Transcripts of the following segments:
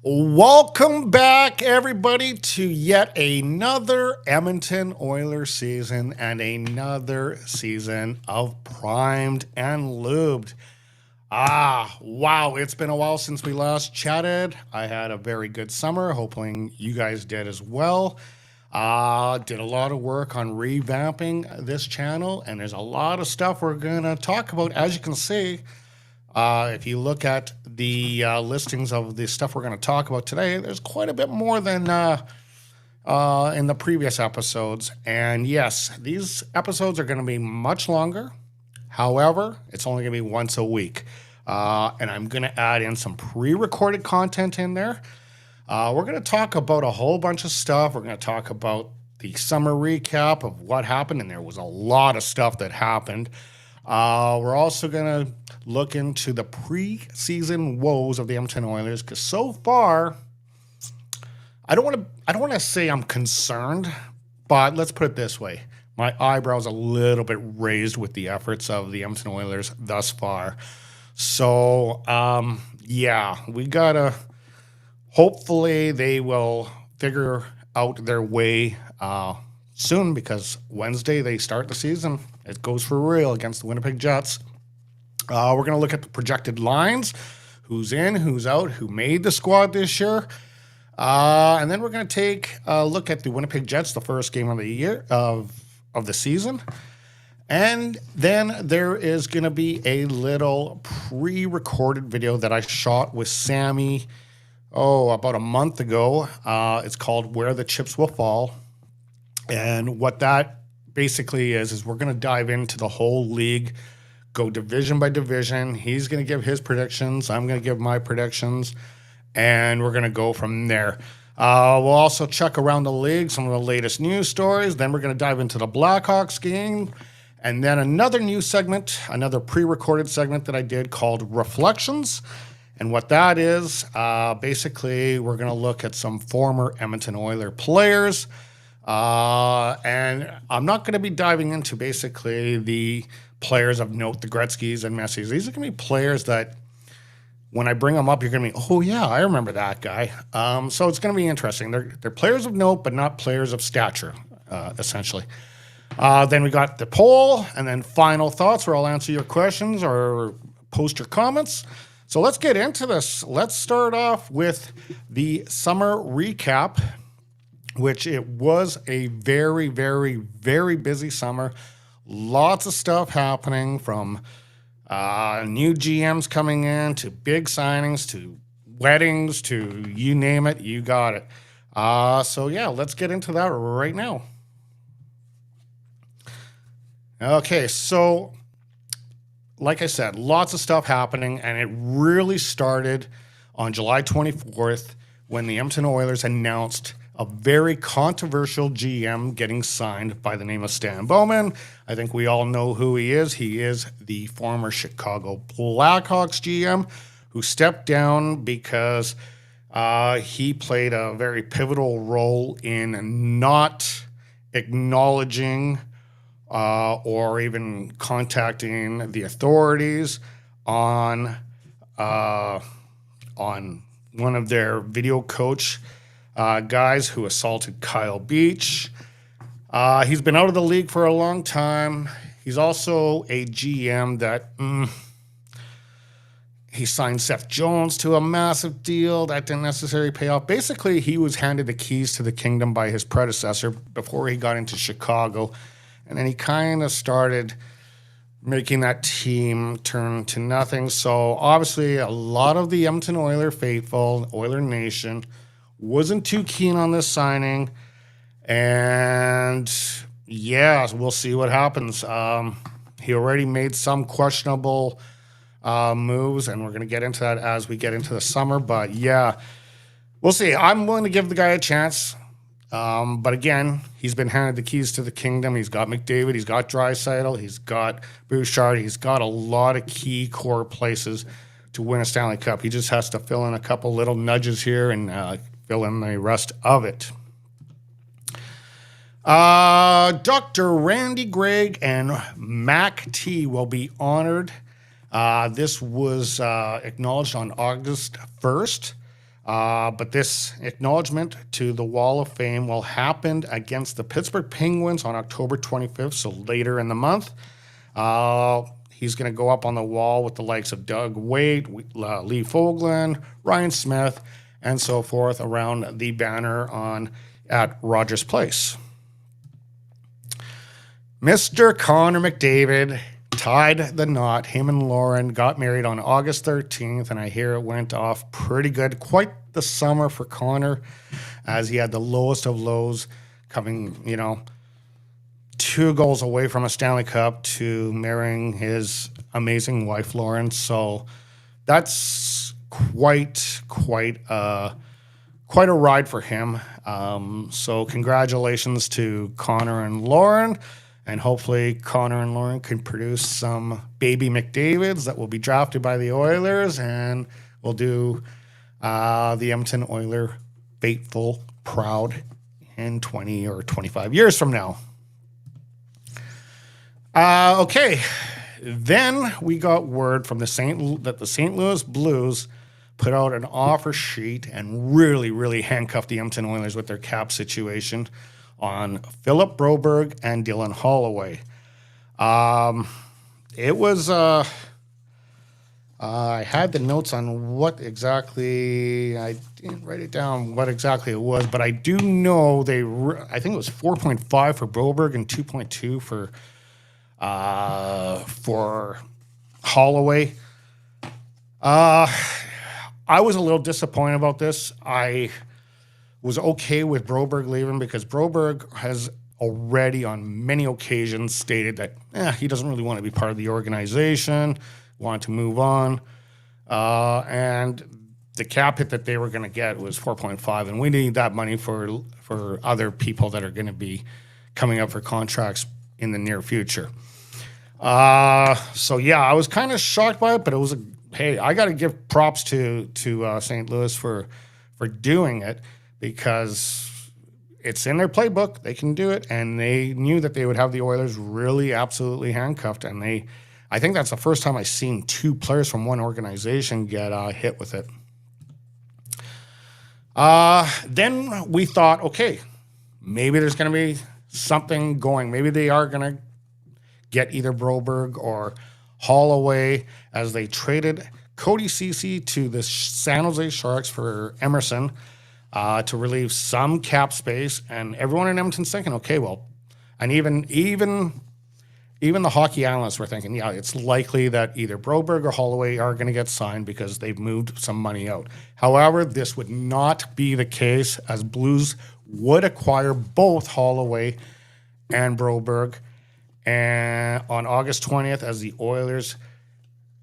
Welcome back, everybody, to yet another Edmonton Oilers season and another season of Primed and Lubed. Wow, it's been a while since we last chatted. I had a very good summer, hoping you guys did as well. Did a lot of work on revamping this channel, and there's a lot of stuff we're going to talk about. As you can see, if you look at the listings of the stuff we're going to talk about today, there's quite a bit more than in the previous episodes. And yes, these episodes are going to be much longer. However, it's only going to be once a week. And I'm going to add in some pre-recorded content in there. We're going to talk about a whole bunch of stuff. We're going to talk about the summer recap of what happened, and there was a lot of stuff that happened. We're also going to look into the preseason woes of the Edmonton Oilers, because so far, I don't want to say I'm concerned, but let's put it this way. My eyebrows a little bit raised with the efforts of the Edmonton Oilers thus far. So, yeah, we gotta, hopefully they will figure out their way soon, because Wednesday they start the season. It goes for real against the Winnipeg Jets. We're going to look at the projected lines, who's in, who's out, who made the squad this year. And then we're going to take a look at the Winnipeg Jets, the first game of the year of the season. And then there is going to be a little pre-recorded video that I shot with Sammy, about a month ago. It's called Where the Chips Will Fall. And what that basically is we're going to dive into the whole league, go division by division. He's going to give his predictions. I'm going to give my predictions, and we're going to go from there. We'll also check around the league, some of the latest news stories. Then we're going to dive into the Blackhawks game, and then another new segment, another pre-recorded segment that I did called Reflections. And what that is, basically, we're going to look at some former Edmonton Oilers players. And I'm not going to be diving into basically the players of note, the Gretzkys and Messis. These are going to be players that when I bring them up, you're going to be, oh yeah, I remember that guy. So it's going to be interesting. They're players of note, but not players of stature, essentially. Then we got the poll, and then final thoughts where I'll answer your questions or post your comments. So let's get into this. Let's start off with the summer recap, which it was a very, very, very busy summer. Lots of stuff happening, from new GMs coming in to big signings to weddings to you name it, you got it. So yeah, let's get into that right now. Okay, so like I said, lots of stuff happening, and it really started on July 24th when the Edmonton Oilers announced a very controversial GM getting signed by the name of Stan Bowman. I think we all know who he is. He is the former Chicago Blackhawks GM who stepped down because he played a very pivotal role in not acknowledging or even contacting the authorities on one of their video coach guys who assaulted Kyle Beach. He's been out of the league for a long time. He's also a GM that he signed Seth Jones to a massive deal that didn't necessarily pay off. Basically, he was handed the keys to the kingdom by his predecessor before he got into Chicago. And then he kind of started making that team turn to nothing. So obviously, a lot of the Edmonton Oilers faithful, Oiler Nation, wasn't too keen on this signing. And yeah, we'll see what happens. He already made some questionable moves, and we're going to get into that as we get into the summer. But yeah, we'll see. I'm willing to give the guy a chance. But again, he's been handed the keys to the kingdom. He's got McDavid, he's got Draisaitl, he's got Bouchard, he's got a lot of key core places to win a Stanley Cup. He just has to fill in a couple little nudges here and fill in the rest of it. Dr. Randy Gregg and Mac T will be honored. This was acknowledged on August 1st, but this acknowledgement to the Wall of Fame will happen against the Pittsburgh Penguins on October 25th, so later in the month. He's going to go up on the wall with the likes of Doug Weight, Lee Fogland, Ryan Smith, and so forth around the banner at Rogers Place. Mr. Connor McDavid tied the knot. Him and Lauren got married on August 13th, and I hear it went off pretty good. Quite the summer for Connor, as he had the lowest of lows, coming, 2 goals away from a Stanley Cup to marrying his amazing wife, Lauren. So that's quite a ride for him. So congratulations to Connor and Lauren. And hopefully Connor and Lauren can produce some baby McDavids that will be drafted by the Oilers, and will do the Edmonton Oilers faithful proud in 20 or 25 years from now. Okay. Then we got word from that the St. Louis Blues put out an offer sheet and really handcuffed the Edmonton Oilers with their cap situation on Philip Broberg and Dylan Holloway. It was, I had the notes on what exactly, I didn't write it down what exactly it was, but I do know I think it was 4.5 for Broberg and 2.2 for Holloway. I was a little disappointed about this. I was okay with Broberg leaving because Broberg has already on many occasions stated that he doesn't really want to be part of the organization, wanted to move on. And the cap hit that they were going to get was 4.5, and we need that money for other people that are going to be coming up for contracts in the near future. So yeah, I was kind of shocked by it, but it was hey, I got to give props to St. Louis for doing it, because it's in their playbook. They can do it, and they knew that they would have the Oilers really absolutely handcuffed, and I think that's the first time I've seen 2 players from one organization get hit with it. Then we thought, okay, maybe there's going to be something going. Maybe they are going to get either Broberg or Holloway, as they traded Cody Ceci to the San Jose Sharks for Emerson to relieve some cap space. And everyone in Edmonton's thinking, okay, well, and even the hockey analysts were thinking, yeah, it's likely that either Broberg or Holloway are going to get signed because they've moved some money out. However, this would not be the case, as Blues would acquire both Holloway and Broberg. And on August 20th, as the Oilers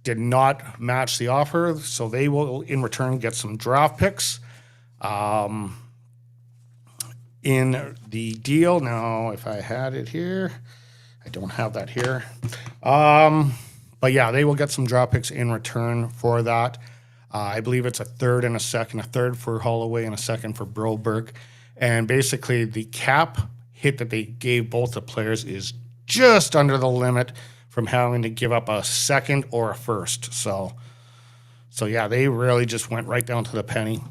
did not match the offer, so they will in return get some draft picks in the deal. Now, if I had it here, I don't have that here. But yeah, they will get some draft picks in return for that. I believe it's a third and a second, a third for Holloway and a second for Broberg. And basically the cap hit that they gave both the players is just under the limit from having to give up a second or a first. So yeah, they really just went right down to the penny.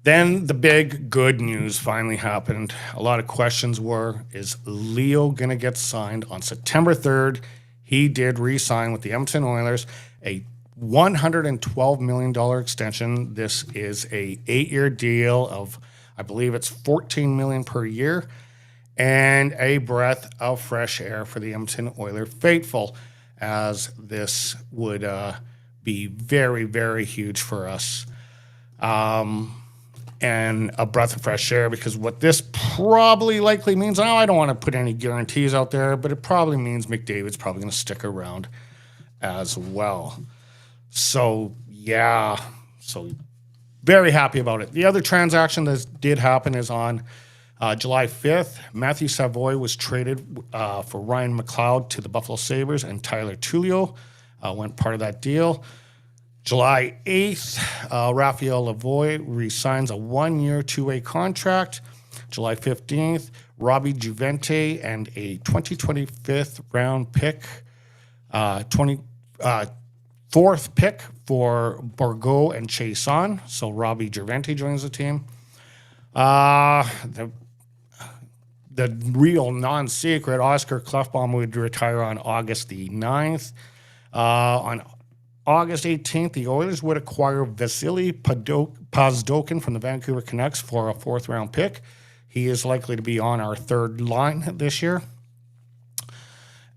Then the big good news finally happened. A lot of questions were, is Leo going to get signed on September 3rd? He did re-sign with the Edmonton Oilers, a $112 million extension. This is a 8-year deal of, I believe it's $14 million per year, and a breath of fresh air for the Edmonton Oilers faithful, as this would be very, very huge for us. And a breath of fresh air, because what this probably likely means, I don't want to put any guarantees out there, but it probably means McDavid's probably going to stick around as well. So, yeah. So, very happy about it. The other transaction that did happen is on July 5th. Matthew Savoy was traded for Ryan McLeod to the Buffalo Sabres, and Tyler Tullio went part of that deal. July 8th, Raphael Lavoie re-signs a 1-year, 2-way contract July 15th, Robbie Juvente and a 2025th round pick, 4th pick for Borgo and Chason. So Robbie Juvente joins the team. The real non-secret, Oscar Klefbom would retire on August the 9th. On August 18th, the Oilers would acquire Vasily Pazdokin from the Vancouver Canucks for a 4th-round pick. He is likely to be on our 3rd line this year.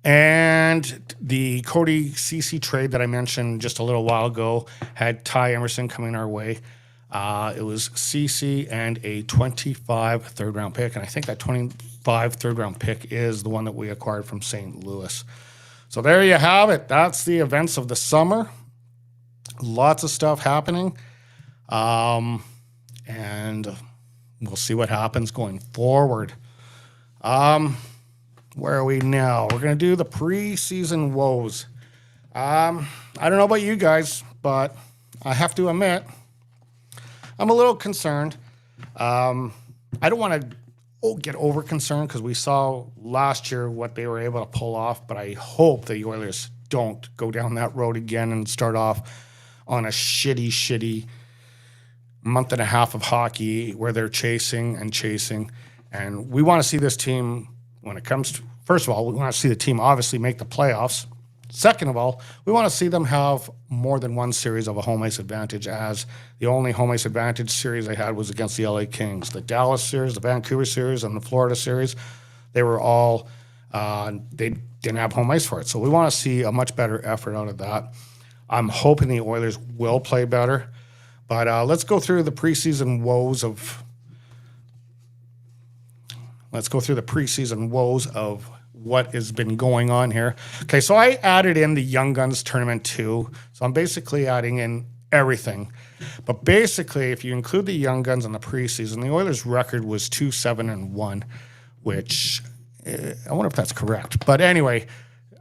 And the Cody Ceci trade that I mentioned just a little while ago had Ty Emerson coming our way. It was Ceci and a 25 third-round pick, and I think that 25 third-round pick is the one that we acquired from St. Louis. So there you have it. That's the events of the summer. Lots of stuff happening, and we'll see what happens going forward. Where are we now? We're going to do the preseason woes. I don't know about you guys, but I have to admit, I'm a little concerned. I don't want to get over concerned because we saw last year what they were able to pull off, but I hope the Oilers don't go down that road again and start off on a shitty month and a half of hockey where they're chasing. And we want to see this team, when it comes to, first of all, we want to see the team obviously make the playoffs. Second of all, we want to see them have more than one series of a home ice advantage, as the only home ice advantage series they had was against the LA Kings. The Dallas series, the Vancouver series, and the Florida series, they were all, they didn't have home ice for it. So we want to see a much better effort out of that. I'm hoping the Oilers will play better. But let's go through the preseason woes of what has been going on here. Okay, so I added in the Young Guns tournament too. So I'm basically adding in everything. But basically, if you include the Young Guns in the preseason, the Oilers' record was 2-7-1, which I wonder if that's correct. But anyway,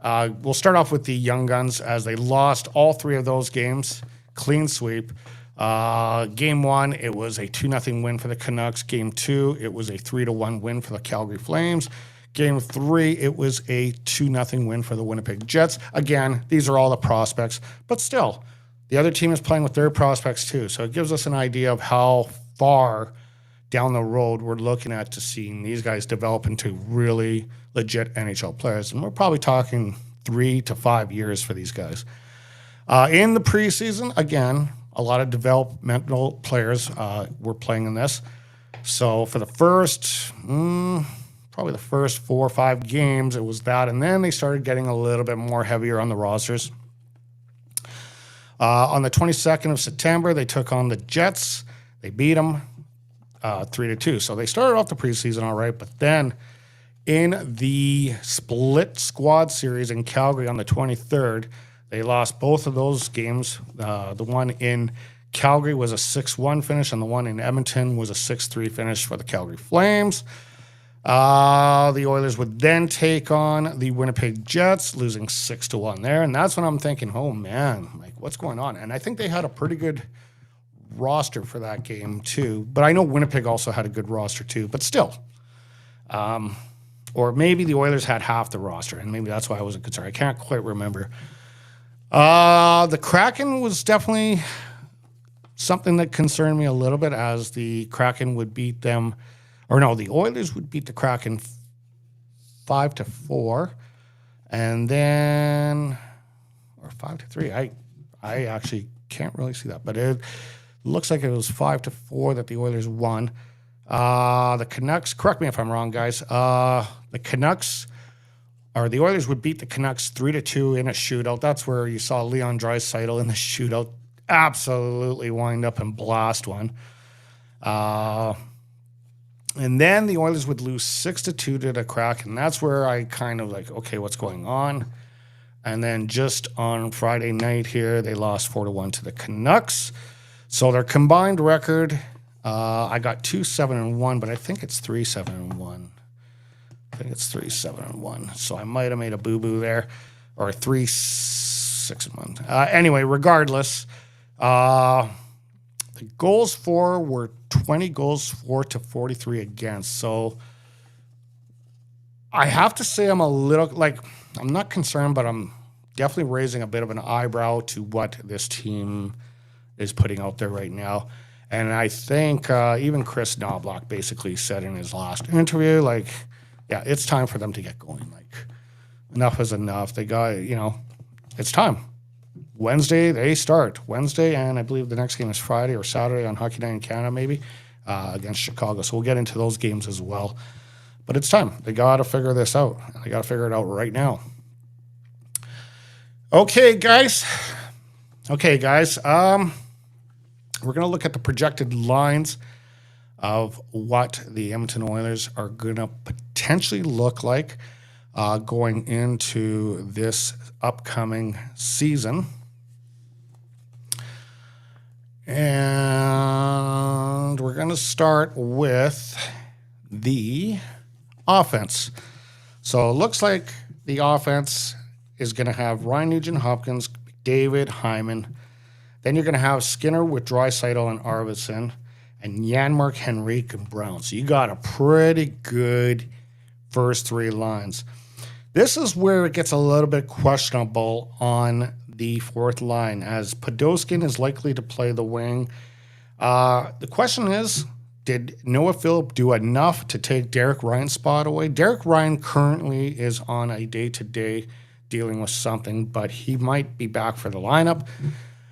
we'll start off with the Young Guns, as they lost all 3 of those games, clean sweep. Game 1, it was a 2-0 win for the Canucks. Game 2, it was a 3-1 win for the Calgary Flames. Game 3, it was a 2-0 win for the Winnipeg Jets. Again, these are all the prospects, but still, the other team is playing with their prospects too. So it gives us an idea of how far down the road we're looking at to seeing these guys develop into really legit NHL players. And we're probably talking 3 to 5 years for these guys. In the preseason, again, a lot of developmental players were playing in this. So for the first, probably the first 4 or 5 games, it was that. And then they started getting a little bit more heavier on the rosters. On the 22nd of September, they took on the Jets. They beat them 3-2. So they started off the preseason all right, but then in the split squad series in Calgary on the 23rd, they lost both of those games. The one in Calgary was a 6-1 finish, and the one in Edmonton was a 6-3 finish for the Calgary Flames. The Oilers would then take on the Winnipeg Jets, losing 6-1 there. And that's when I'm thinking, oh, man, like, what's going on? And I think they had a pretty good roster for that game, too. But I know Winnipeg also had a good roster, too. But still. Or maybe the Oilers had half the roster, and maybe that's why I wasn't concerned. I can't quite remember. The Kraken was definitely something that concerned me a little bit, as the Kraken would beat them, or no, the Oilers would beat the Kraken 5-4, and then, or 5-3. I actually can't really see that, but it looks like it was 5-4 that the Oilers won. The Canucks, correct me if I'm wrong, guys. The Oilers would beat the Canucks 3-2 in a shootout. That's where you saw Leon Draisaitl in the shootout absolutely wind up and blast one. And then the Oilers would lose 6-2 to the Kraken. That's where I kind of like, okay, what's going on? And then just on Friday night here, they lost 4-1 to the Canucks. So their combined record, I got 2-7-1, but I think it's 3-7-1. I think it's 3-7-1. So I might have made a boo-boo there. Or 3-6-1. Anyway, regardless, The goals for were 20 goals for to 43 against. So I have to say I'm a little, like, I'm not concerned, but I'm definitely raising a bit of an eyebrow to what this team is putting out there right now. And I think even Chris Knobloch basically said in his last interview, like, yeah, it's time for them to get going. Like, enough is enough. They got, it's time. Wednesday, they start. Wednesday, and I believe the next game is Friday or Saturday on Hockey Night in Canada, maybe, against Chicago. So we'll get into those games as well. But it's time. They got to figure this out. They got to figure it out right now. Okay, guys. We're going to look at the projected lines of what the Edmonton Oilers are going to potentially look like going into this upcoming season. And we're going to start with the offense. So it looks like the offense is going to have Ryan Nugent-Hopkins, David Hyman. Then you're going to have Skinner with Draisaitl and Arvidsson, and Janmark, Henrique, and Brown. So you got a pretty good first three lines. This is where it gets a little bit questionable on the fourth line, as Podolsky is likely to play the wing. The question is, did Noah Phillip do enough to take Derek Ryan's spot away? Derek Ryan currently is on a day-to-day dealing with something, but he might be back for the lineup.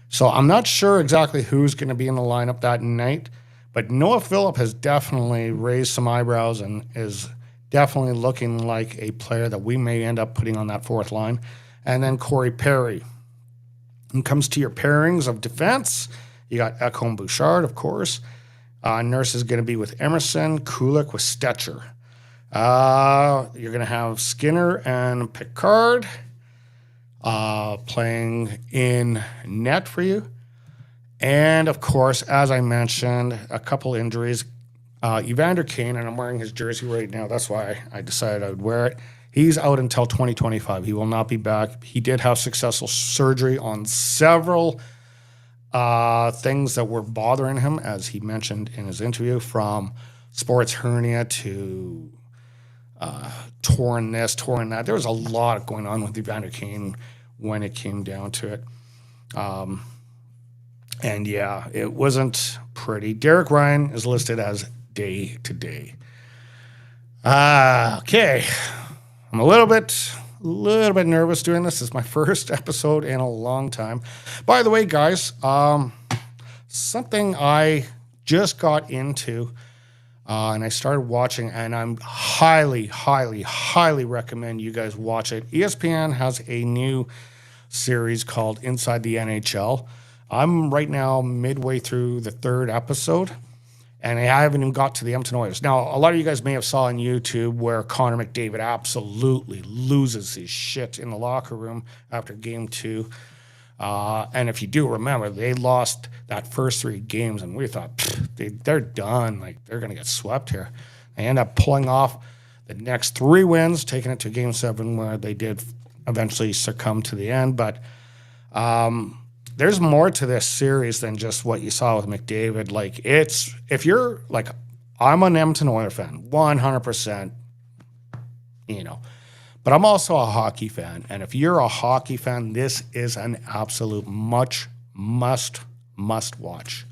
So I'm not sure exactly who's going to be in the lineup that night, but Noah Phillip has definitely raised some eyebrows and is definitely looking like a player that we may end up putting on that fourth line. And then Corey Perry. When it comes to your pairings of defense, you got Ekholm Bouchard, of course. Nurse is going to be with Emerson, Kulik with Stetcher. You're going to have Skinner and Picard playing in net for you. And, of course, as I mentioned, a couple injuries. Evander Kane, and I'm wearing his jersey right now. That's why I decided I would wear it. He's out until 2025. He will not be back. He did have successful surgery on several things that were bothering him, as he mentioned in his interview, from sports hernia to torn this, torn that. There was a lot going on with Evander Kane when it came down to it. And yeah, it wasn't pretty. Derek Ryan is listed as day to day. Okay. I'm a little bit nervous doing this. This is my first episode in a long time. By the way, guys, something I just got into and I started watching, and I'm highly recommend you guys watch it. ESPN has a new series called Inside the NHL. I'm right now midway through the third episode, and I haven't even got to the Edmonton Oilers. Now, a lot of you guys may have saw on YouTube where Connor McDavid absolutely loses his shit in the locker room after game 2. And if you do remember, they lost that first 3 games, and we thought, they're done. Like, they're going to get swept here. They end up pulling off the next 3 wins, taking it to game 7, where they did eventually succumb to the end. But there's more to this series than just what you saw with McDavid. Like, if you're like, I'm an Edmonton Oilers fan, 100%, but I'm also a hockey fan. And if you're a hockey fan, this is an absolute must watch.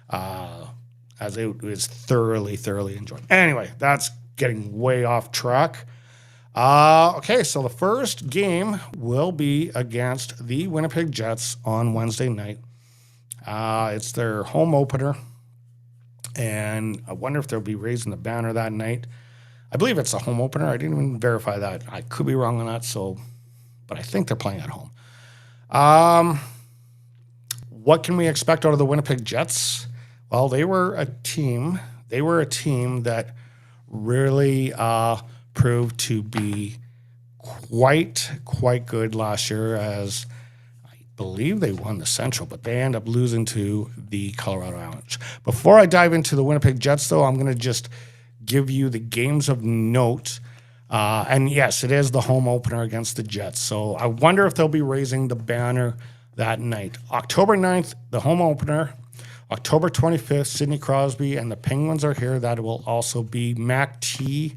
As it is thoroughly enjoyed. Anyway, that's getting way off track. Okay, so the first game will be against the Winnipeg Jets on Wednesday night. It's their home opener, and I wonder if they'll be raising the banner that night. I believe it's a home opener. I didn't even verify that. I could be wrong on that, but I think they're playing at home. What can we expect out of the Winnipeg Jets? Well, they were a team that really proved to be quite good last year, as I believe they won the Central, but they end up losing to the Colorado Avalanche. Before I dive into the Winnipeg Jets, though, I'm going to just give you the games of note. And yes, it is the home opener against the Jets. So I wonder if they'll be raising the banner that night. October 9th, the home opener October 25th, Sidney Crosby and the Penguins are here. That will also be Mac T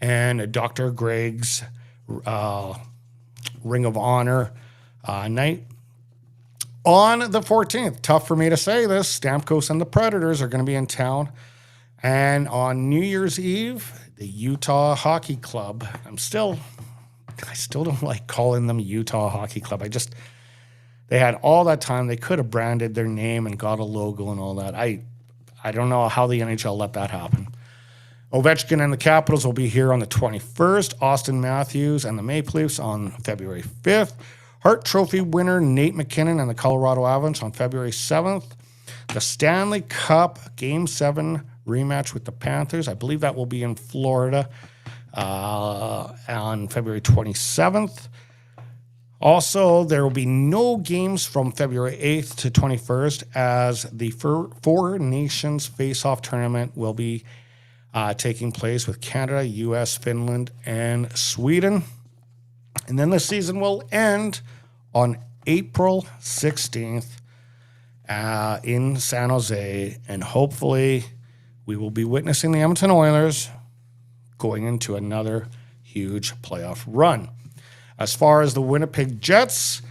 and Dr. Greg's Ring of Honor night. On the 14th, tough for me to say this, Stamkos and the Predators are going to be in town. And on New Year's Eve, the Utah Hockey Club. I still don't like calling them Utah Hockey Club. They had all that time. They could have branded their name and got a logo and all that. I don't know how the NHL let that happen. Ovechkin and the Capitals will be here on the 21st. Austin Matthews and the Maple Leafs on February 5th. Hart Trophy winner Nate McKinnon and the Colorado Avalanche on February 7th. The Stanley Cup Game 7 rematch with the Panthers. I believe that will be in Florida on February 27th. Also, there will be no games from February 8th to 21st as the Four Nations Face-Off Tournament will be taking place with Canada, U.S., Finland, and Sweden. And then the season will end on April 16th in San Jose, and hopefully we will be witnessing the Edmonton Oilers going into another huge playoff run. As far as the Winnipeg Jets,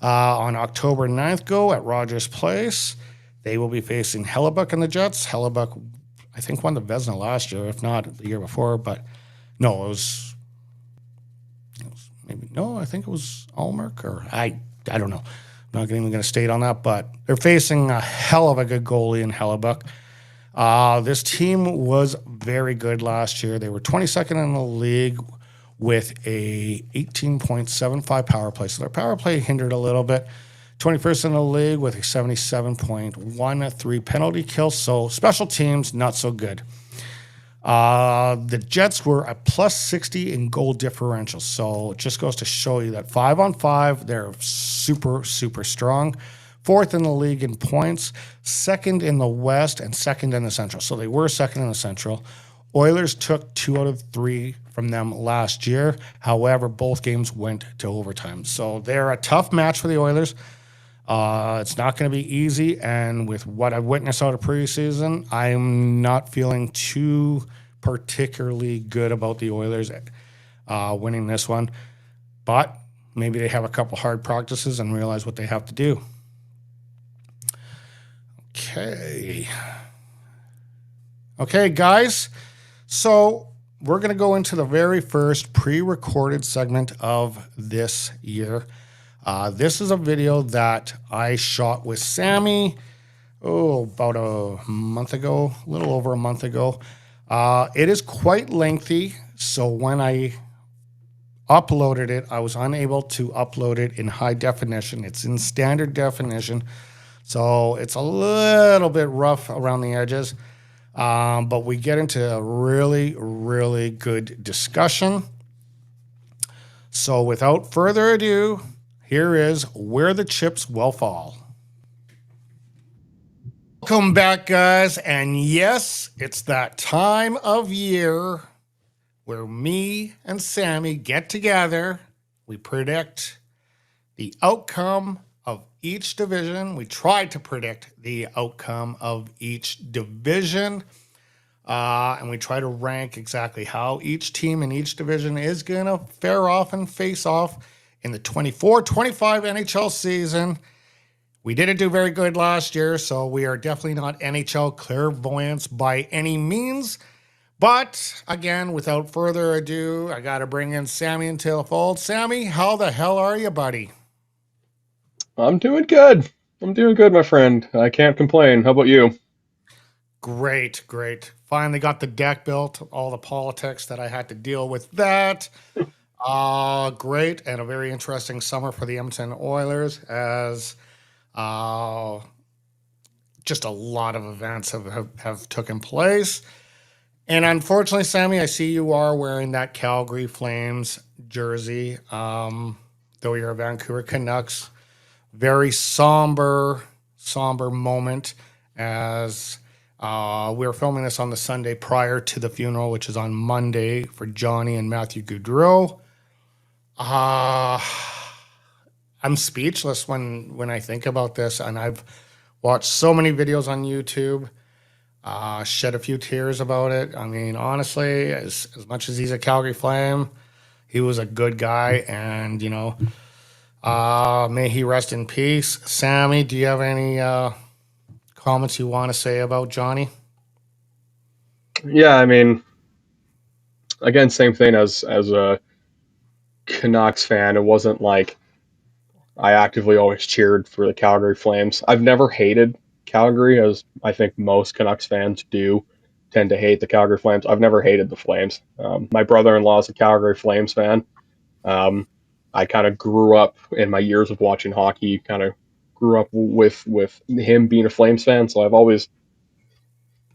on October 9th go at Rogers Place, they will be facing Hellebuck and the Jets. Hellebuck, I think, won the Vezina last year, if not the year before, but no, it was maybe, no, I think it was Allmark, or I don't know. I'm not even going to state on that, but they're facing a hell of a good goalie in Hellebuck. This team was very good last year. They were 22nd in the league with a 18.75 power play. So their power play hindered a little bit. 21st in the league with a 77.13 penalty kill. So special teams, not so good. The Jets were a plus 60 in goal differential. So it just goes to show you that 5-on-5, they're super, super strong. Fourth in the league in points, second in the West, and second in the Central. So they were second in the Central. Oilers took 2 out of 3 from them last year. However, both games went to overtime. So they're a tough match for the Oilers. It's not going to be easy. And with what I've witnessed out of preseason, I'm not feeling too particularly good about the Oilers winning this one. But maybe they have a couple hard practices and realize what they have to do. Okay, guys. So we're going to go into the very first pre-recorded segment of this year. This is a video that I shot with Sammy, about a month ago, a little over a month ago. It is quite lengthy, so when I uploaded it, I was unable to upload it in high definition. It's in standard definition, so it's a little bit rough around the edges. But we get into a really, really good discussion. So without further ado, here is Where the Chips Will Fall. Welcome back, guys. And yes, it's that time of year where me and Sammy get together. We predict the outcome of each division. We try to predict the outcome of each division. And we try to rank exactly how each team in each division is going to fare off and face off in the 24-25 NHL season. We didn't do very good last year, so we are definitely not NHL clairvoyants by any means. But, again, without further ado, I got to bring in Sammy into the fold. Sammy, how the hell are you, buddy? I'm doing good. My friend. I can't complain. How about you? Great. Finally got the deck built, all the politics that I had to deal with that. Great, and a very interesting summer for the Edmonton Oilers as just a lot of events have taken place. And unfortunately, Sammy, I see you are wearing that Calgary Flames jersey, though you're a Vancouver Canucks. Very somber moment as we're filming this on the Sunday prior to the funeral, which is on Monday for Johnny and Matthew Gaudreau. I'm speechless when I think about this, and I've watched so many videos on YouTube, shed a few tears about it. I mean, honestly, as much as he's a Calgary Flame, he was a good guy, and may he rest in peace. Sammy, do you have any comments you want to say about Johnny? Yeah, I mean, again, same thing as a Canucks fan. It wasn't like I actively always cheered for the Calgary Flames. I've never hated Calgary, as I think most Canucks fans do tend to hate the Calgary Flames. I've never hated the Flames. My brother-in-law is a Calgary Flames fan. Um, I kind of grew up in my years of watching hockey. Kind of grew up with him being a Flames fan, so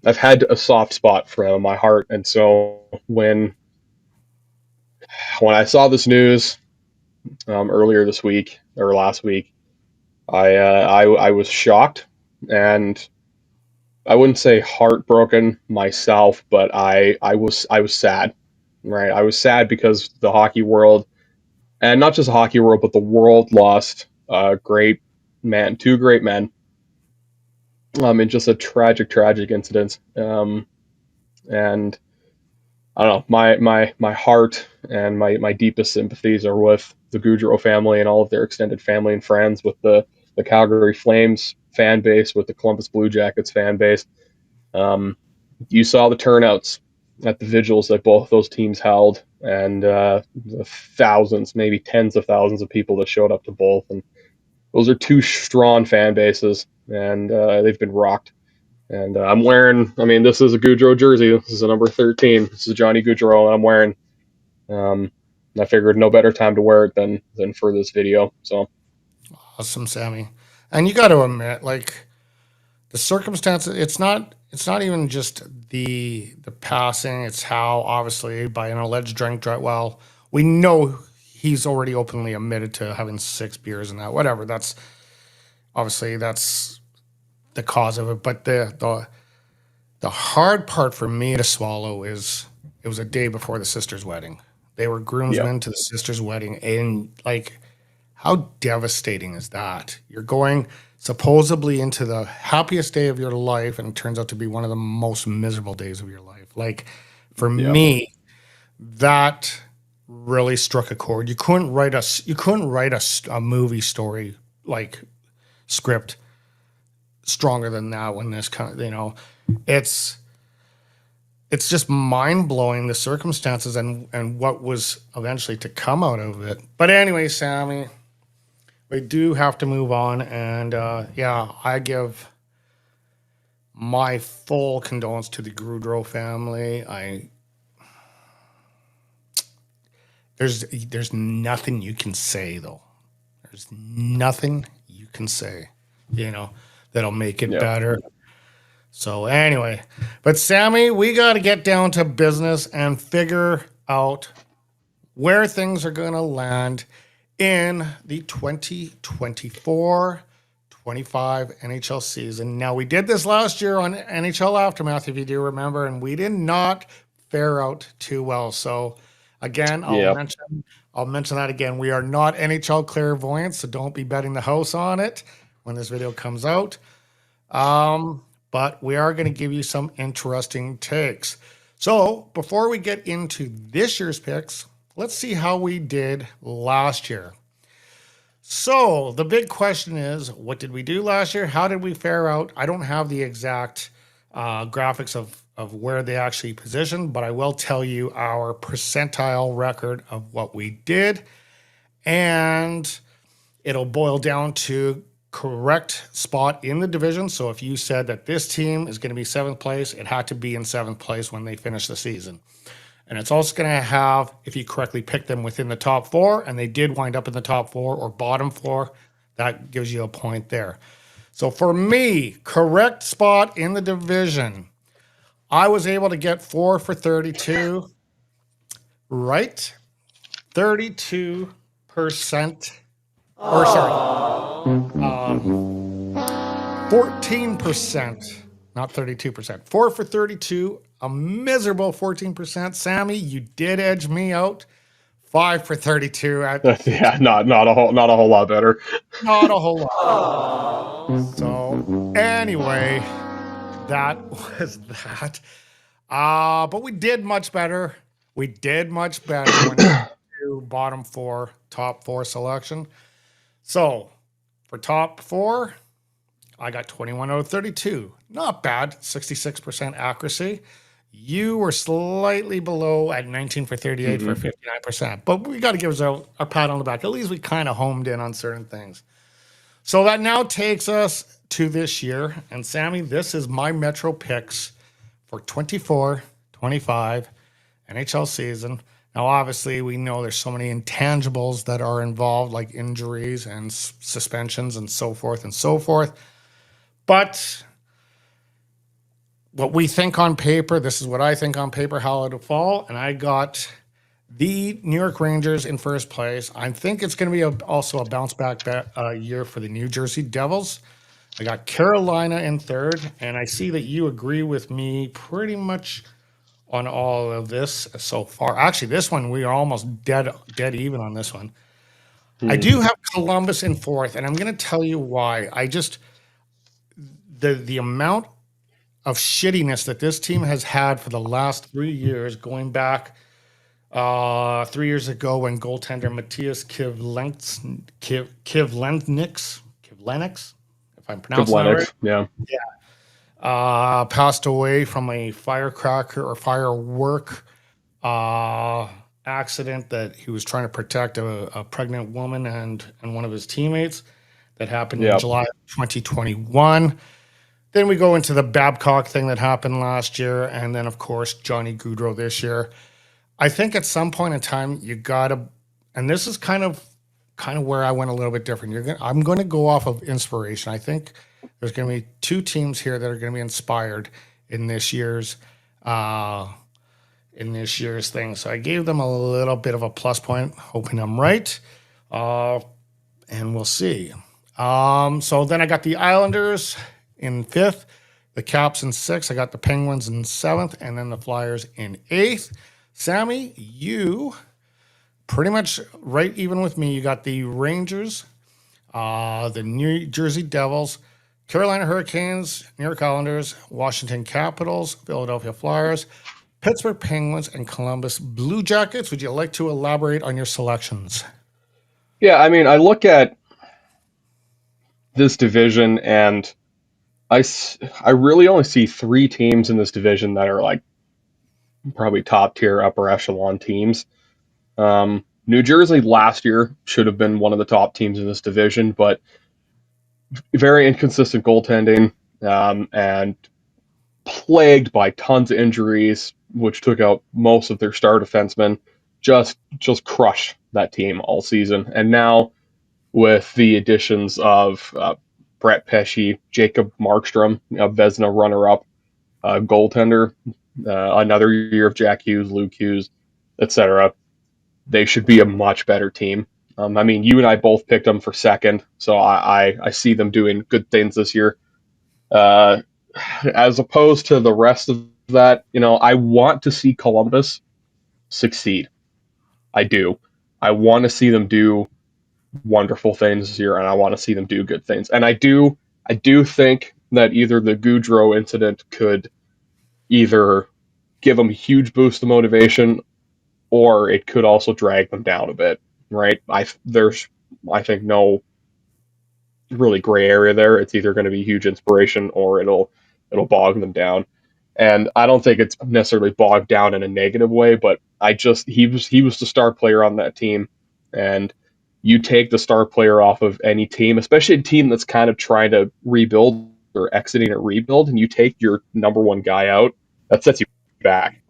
I've had a soft spot for him in my heart. And so when I saw this news earlier this week or last week, I was shocked, and I wouldn't say heartbroken myself, but I was sad, right? I was sad because the hockey world, and not just the hockey world, but the world lost great man, two great men, in just a tragic incident. And I don't know, my heart and my deepest sympathies are with the Goudreau family and all of their extended family and friends, with the Calgary Flames fan base, with the Columbus Blue Jackets fan base. Um, you saw the turnouts at the vigils that both those teams held, and the thousands, maybe tens of thousands of people that showed up to both. And those are two strong fan bases, and they've been rocked. And I'm wearing, I mean, this is a Goudreau jersey. This is a number 13. This is Johnny Goudreau, and I'm wearing. Um, I figured no better time to wear it than for this video. So Awesome, Sammy. And you got to admit, like, the circumstances, it's not even just the passing, it's how, obviously, by an alleged drink drive. Well, we know he's already openly admitted to having 6 beers and that, whatever. That's obviously that's the cause of it. But the hard part for me to swallow is it was a day before the sister's wedding. They were yeah, groomsmen to the sister's wedding, and like, how devastating is that? You're going supposedly into the happiest day of your life, and it turns out to be one of the most miserable days of your life. Like, for yeah, me, that really struck a chord. You couldn't write a movie story like script stronger than that. When this kind of, it's it's just mind blowing, the circumstances and what was eventually to come out of it. But anyway, Sammy, we do have to move on, and yeah, I give my full condolence to the Goudreau family. I there's nothing you can say though. There's nothing you can say, you know, that'll make it yeah. better. So anyway, but Sammy, we got to get down to business and figure out where things are going to land in the 2024-25 NHL season. Now, we did this last year on NHL Aftermath, if you do remember, and we did not fare out too well. So again, Yeah. I'll mention that again. We are not NHL clairvoyants, so don't be betting the house on it when this video comes out. But we are going to give you some interesting takes. So before we get into this year's picks, let's see how we did last year. So the big question is, what did we do last year? How did we fare out? I don't have the exact graphics of where they actually positioned, but I will tell you our percentile record of what we did. And it'll boil down to correct spot in the division. So if you said that this team is going to be 7th place, it had to be in 7th place when they finish the season. And it's also going to have, if you correctly pick them within the top 4, and they did wind up in the top 4 or bottom 4, that gives you a point there. So for me, correct spot in the division, I was able to get 4 for 32, right? 32%, or sorry, 14%, not 32%. 4 for 32, a miserable 14%. Sammy, you did edge me out. 5 for 32 at Yeah, 16. not a whole lot better. Not a whole lot. So Anyway, that was that. But we did much better. We did much better when it came to bottom four, top four selection. So for top four, I got 21 out of 32. Not bad, 66% accuracy. You were slightly below at 19 for 38 for 59%. But we got to give ourselves a pat on the back. At least we kind of homed in on certain things. So that now takes us to this year. And Sammy, this is my Metro picks for 24-25 NHL season. Now, obviously, we know there's so many intangibles that are involved, like injuries and suspensions and so forth and so forth. But what we think on paper, this is what I think on paper, how it'll fall. And I got the New York Rangers in first place. I think it's going to be also a bounce back year for the New Jersey Devils. I got Carolina in third. And I see that you agree with me pretty much on all of this so far. Actually, this one, we are almost dead even on this one. I do have Columbus in fourth, and I'm going to tell you why. The amount of shittiness that this team has had for the last 3 years, going back 3 years ago when goaltender Matthias Kivlenix, if I'm pronouncing that right, yeah. passed away from a firecracker or firework accident that he was trying to protect a pregnant woman and one of his teammates. That happened in July of 2021. Then we go into the Babcock thing that happened last year, and then of course Johnny Gaudreau this year. I think at some point in time you gotta, and this is kind of where I went a little bit different. I'm going to go off of inspiration. I think there's going to be two teams here that are going to be inspired in this year's thing. So I gave them a little bit of a plus point, hoping I'm right, and we'll see. So then I got the Islanders in fifth, the Caps in sixth. I got the Penguins in seventh, and then the Flyers in eighth. Sammy, you pretty much right even with me. You got the Rangers, the New Jersey Devils, Carolina Hurricanes, New York Islanders, Washington Capitals, Philadelphia Flyers, Pittsburgh Penguins, and Columbus Blue Jackets. Would you like to elaborate on your selections? Yeah, I mean, I look at this division and I really only see three teams in this division that are like probably top tier upper echelon teams. New Jersey last year should have been one of the top teams in this division, but very inconsistent goaltending and plagued by tons of injuries, which took out most of their star defensemen. Just crushed that team all season. And now with the additions of Brett Pesce, Jacob Markstrom, Vezina runner-up, goaltender, another year of Jack Hughes, Luke Hughes, etc. They should be a much better team. I mean, you and I both picked them for second, so I see them doing good things this year. As opposed to the rest of that, I want to see Columbus succeed. I do. I want to see them do wonderful things this year, and I want to see them do good things. And I do think that either the Gaudreau incident could either give them a huge boost of motivation, or it could also drag them down a bit. Right? There's no really gray area there. It's either going to be huge inspiration or it'll bog them down. And I don't think it's necessarily bogged down in a negative way, but he was the star player on that team, and you take the star player off of any team, especially a team that's kind of trying to rebuild or exiting a rebuild, and you take your number one guy out, that sets you back.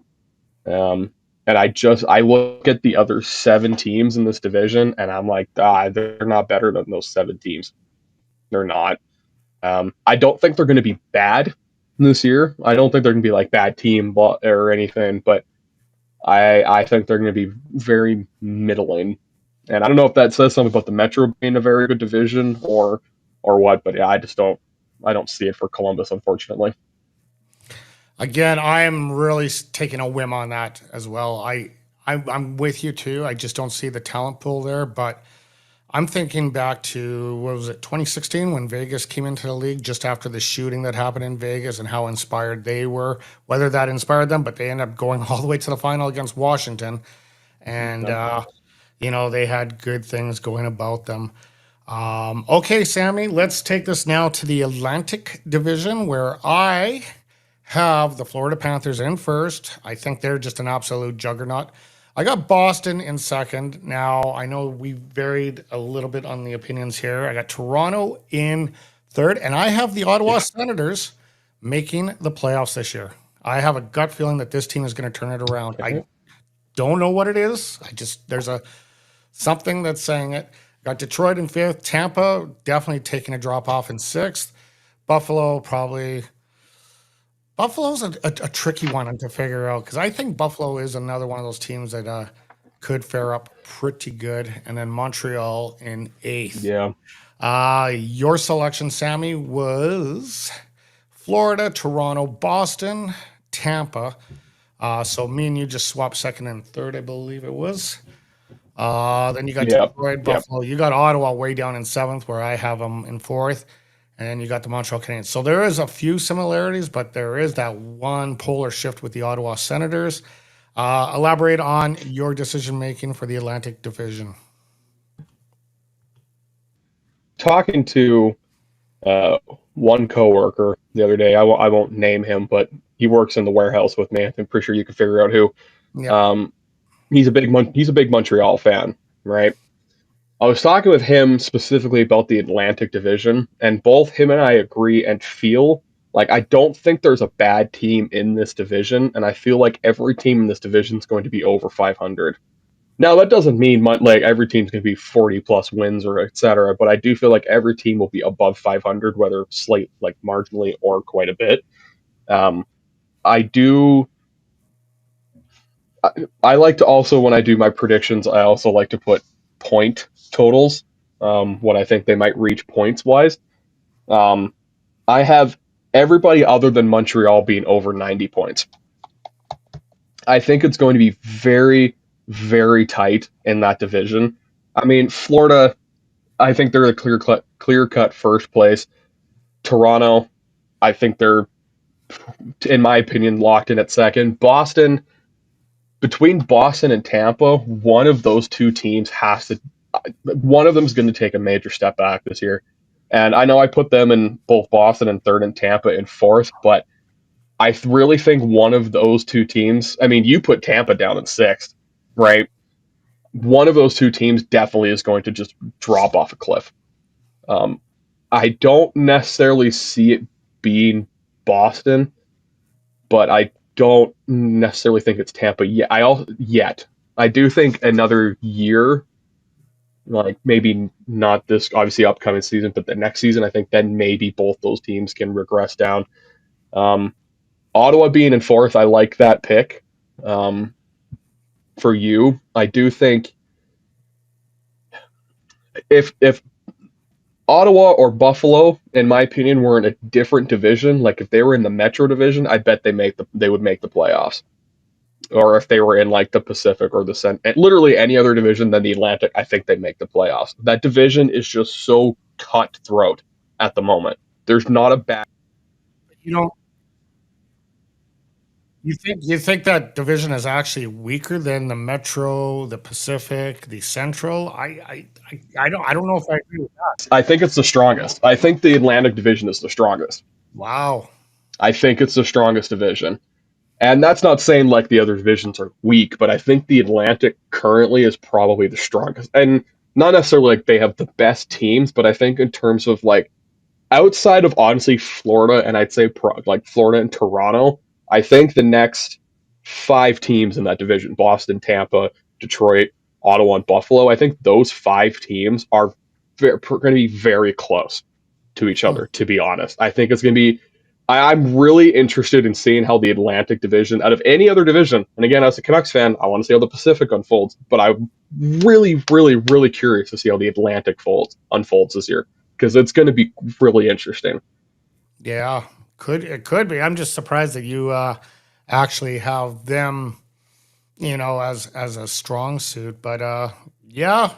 And I look at the other 7 teams in this division, and I'm like, they're not better than those 7 teams. They're not. I don't think they're going to be bad this year. I don't think they're going to be like bad team or anything, but I think they're going to be very middling. And I don't know if that says something about the Metro being a very good division or what, but yeah, I don't see it for Columbus, unfortunately. Again, I am really taking a whim on that as well. I'm with you too. I just don't see the talent pool there, but I'm thinking back to, what was it, 2016, when Vegas came into the league just after the shooting that happened in Vegas, and how inspired they were. Whether that inspired them, but they ended up going all the way to the final against Washington, and Yep. they had good things going about them. Okay, Sammy, let's take this now to the Atlantic Division, where I have the Florida Panthers in first. I think they're just an absolute juggernaut. I got Boston in second. Now, I know we varied a little bit on the opinions here. I got Toronto in third, and I have the Ottawa Yeah. Senators making the playoffs this year. I have a gut feeling that this team is going to turn it around. I Okay. don't know what it is. There's a something that's saying it. Got Detroit in fifth. Tampa definitely taking a drop off in sixth. Buffalo probably. Buffalo's a tricky one to figure out, because I think Buffalo is another one of those teams that could fare up pretty good. And then Montreal in eighth. Yeah. Your selection, Sammy, was Florida, Toronto, Boston, Tampa. So me and you just swapped second and third, I believe it was. Then you got Yep. Detroit, Yep. Buffalo. You got Ottawa way down in seventh, where I have them in fourth. And then you got the Montreal Canadiens. So there is a few similarities, but there is that one polar shift with the Ottawa Senators. Elaborate on your decision making for the Atlantic Division. Talking to uh, one coworker the other day. I won't name him, but he works in the warehouse with me. I'm pretty sure you can figure out who. Yeah. Um, he's a big Montreal fan, right? I was talking with him specifically about the Atlantic Division, and both him and I agree and feel like I don't think there's a bad team in this division, and I feel like every team in this division is going to be over 500. Now that doesn't mean like every team's going to be 40 plus wins or etc. But I do feel like every team will be above 500, whether slight like marginally or quite a bit. Um, I do. I like to also, when I do my predictions, I also like to put point totals. What I think they might reach points wise. Um, I have everybody other than Montreal being over 90 points. I think it's going to be very, very tight in that division. I mean, Florida, I think they're the clear cut first place. Toronto, I think they're, in my opinion, locked in at second. Boston, between Boston and Tampa, one of those two teams has to, one of them is going to take a major step back this year. And I know I put them in both Boston in third and Tampa in fourth, but I really think one of those two teams, I mean, you put Tampa down in sixth, right? One of those two teams definitely is going to just drop off a cliff. Um, I don't necessarily see it being Boston, but I don't necessarily think it's Tampa yet. I do think another year, like maybe not this obviously upcoming season, but the next season, I think then maybe both those teams can regress down. Um, Ottawa being in fourth, I like that pick. Um, for you, I do think if Ottawa or Buffalo, in my opinion, were in a different division, like if they were in the Metro division, I bet they would make the playoffs. Or if they were in like the Pacific or the literally any other division than the Atlantic, I think they make the playoffs. That division is just so cutthroat at the moment. There's not a bad. You know, you think that division is actually weaker than the Metro, the Pacific, the Central? I don't know if I agree with that. I think it's the strongest. I think the Atlantic division is the strongest. Wow. I think it's the strongest division. And that's not saying like the other divisions are weak, but I think the Atlantic currently is probably the strongest. And not necessarily like they have the best teams, but I think in terms of like outside of honestly Florida and I'd say like Florida and Toronto, I think the next five teams in that division, Boston, Tampa, Detroit, Ottawa, and Buffalo, I think those five teams are going to be very close to each Hmm. other, to be honest. I think it's going to be. I'm really interested in seeing how the Atlantic division, out of any other division, and again, as a Canucks fan, I want to see how the Pacific unfolds, but I'm really, really, really curious to see how the Atlantic unfolds this year because it's going to be really interesting. Yeah, it could be. I'm just surprised that you actually have them, as a strong suit. But yeah.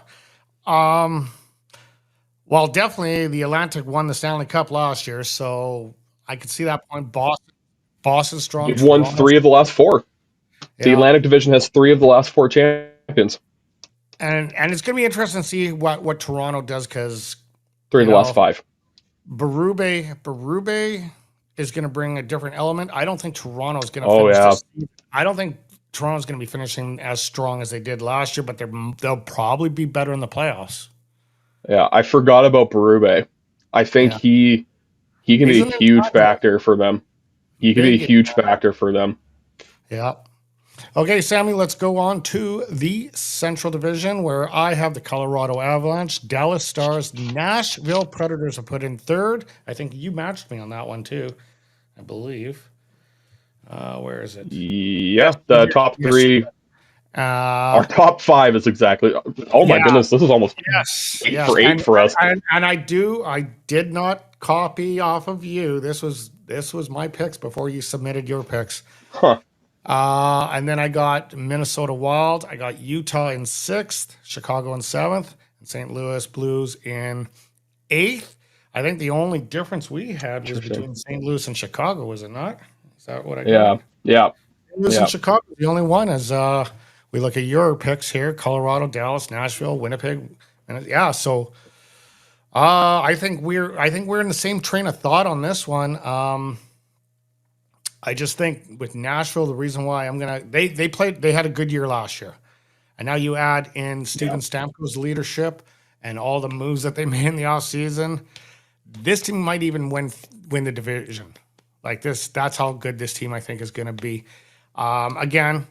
Well, definitely the Atlantic won the Stanley Cup last year, so I could see that point. Boston's strong, They've won Toronto's, 3 of the last 4. The yeah. Atlantic Division has 3 of the last 4 champions. And it's going to be interesting to see what Toronto does because, Three you of the last know, five. Berube is going to bring a different element. I don't think Toronto's going to Oh finish yeah, this season. I don't think Toronto's going to be finishing as strong as they did last year, but they'll probably be better in the playoffs. yeah. I forgot about Berube. I think Yeah. he can be He's a an huge intangible. factor for them. He can be a Big. huge factor for them. Yeah. Okay, Sammy, let's go on to the Central Division where I have the Colorado Avalanche, Dallas Stars, Nashville Predators are put in third. I think you matched me on that one too, I believe. Where is it? Yes, Yeah, you the did. top Yes, you three, did. Uh, our top five is exactly. Oh my yeah, goodness, this is almost yes, eight yes. for eight for us. And I did not copy off of you. This was my picks before you submitted your picks. Huh. And then I got Minnesota Wild. I got Utah in sixth, Chicago in seventh, and St. Louis Blues in eighth. I think the only difference we had was Interesting. between St. Louis and Chicago, was it not? Is that what I got? Yeah, yeah, St. Louis and yeah, Chicago, the only one is we look at your picks here: Colorado, Dallas, Nashville, Winnipeg, and yeah. So I think we're in the same train of thought on this one. I just think with Nashville, the reason why they had a good year last year, and now you add in yeah, Steven Stamkos' leadership and all the moves that they made in the offseason, this team might even win the division. Like this, that's how good this team I think is going to be. Again,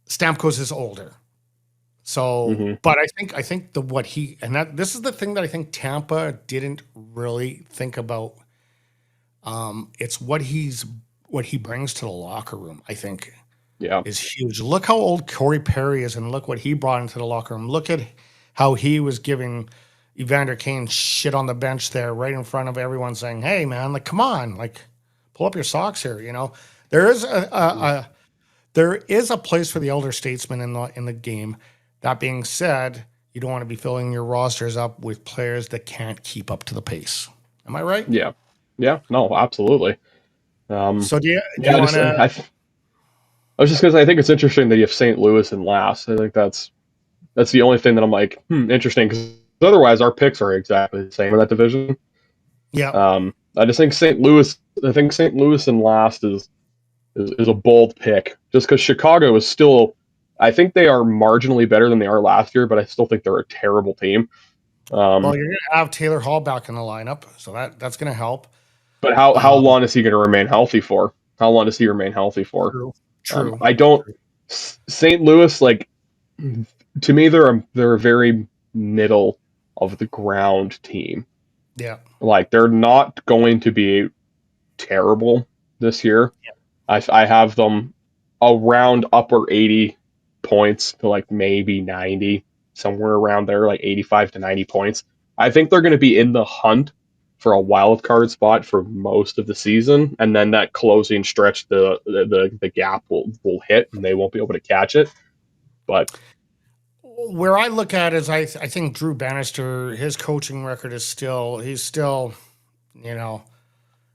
Stamkos is older, so hmm but I think this is the thing that I think Tampa didn't really think about. It's what he brings to the locker room, I think, yeah, is huge. Look how old Corey Perry is, and look what he brought into the locker room. Look at how he was giving Evander Kane shit on the bench there, right in front of everyone, saying, "Hey, man, like, come on, like, pull up your socks here." There is a place for the elder statesman in the game. That being said, you don't want to be filling your rosters up with players that can't keep up to the pace. Am I right? yeah, yeah. No, absolutely. So do you Yeah, want to? I was just because I think it's interesting that you have St. Louis in last. I think that's the only thing that I'm like, interesting, because otherwise our picks are exactly the same in that division. Yeah. I just think St. Louis. I think St. Louis in last is a bold pick, just because Chicago is still. I think they are marginally better than they are last year, but I still think they're a terrible team. Well, Um, you're going to have Taylor Hall back in the lineup, so that's going to help. but how Um, long is he going to remain healthy for? How long does he remain healthy for? true, true, I don't. true. St. Louis, like, to me, they're a very middle of the ground team. Yeah, Like, they're not going to be terrible this year. yeah. I have them around upper 80 points to like maybe 90, somewhere around there, like 85 to 90 points. I think they're going to be in the hunt for a wild card spot for most of the season, and then that closing stretch, the gap will hit, and they won't be able to catch it. But Where I look at is I think Drew Bannister, his coaching record is he's still, you know,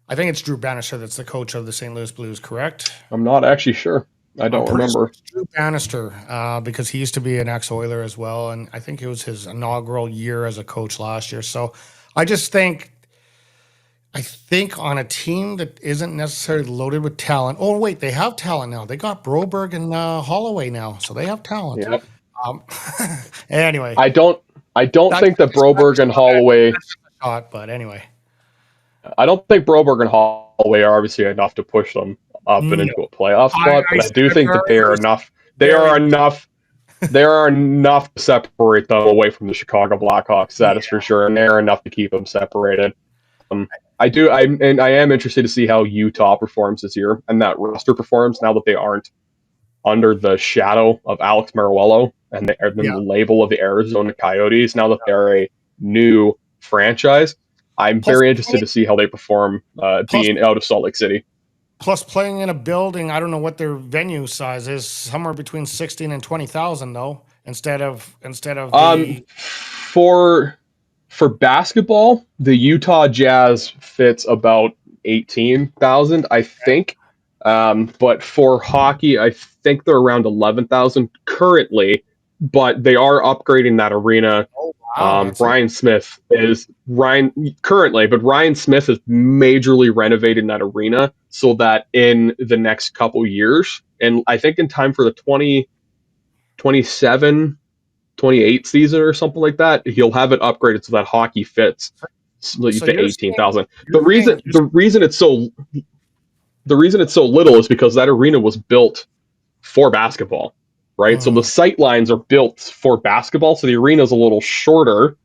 I think it's Drew Bannister that's the coach of the St. Louis Blues, correct? I'm not actually sure. I I'm don't pretty sure remember. it's Drew Bannister because he used to be an ex-Oiler as well, and I think it was his inaugural year as a coach last year. So I just think I think on a team that isn't necessarily loaded with talent. Oh wait, they have talent now. They got Broberg and Holloway now, so they have talent. Yeah, Um, anyway, I don't. I don't that's think that that's Broberg just and Holloway. a thought, but anyway, I don't think Broberg and Holloway are obviously enough to push them up and no, into a playoff spot, I but I see do that think there that they are is enough. They very are enough. They are enough to separate them away from the Chicago Blackhawks. That is yeah, for sure, and they're enough to keep them separated. Um, I do. I am interested to see how Utah performs this year, and that roster performs now that they aren't under the shadow of Alex Meruelo and the yeah. label of the Arizona Coyotes. Now that they're a new franchise, I'm Plus, very interested to see how they perform plus, being out of Salt Lake City. plus playing in a building. I don't know what their venue size is. Somewhere between 16 and 20,000 though. Instead of Um, the for For basketball, the Utah Jazz fits about 18,000, I think. But for hockey, I think they're around 11,000 currently, but they are upgrading that arena. Oh wow, that's it. Ryan Smith is Ryan currently, but Ryan Smith is majorly renovating that arena so that in the next couple years, and I think in time for the 2027 28 season or something like that, he'll have it upgraded so that hockey fits So to you're saying 18,000. you're saying you're, The reason it's so little is because that arena was built for basketball, right? So the mm, sight lines are built for basketball, so the arena is a little shorter,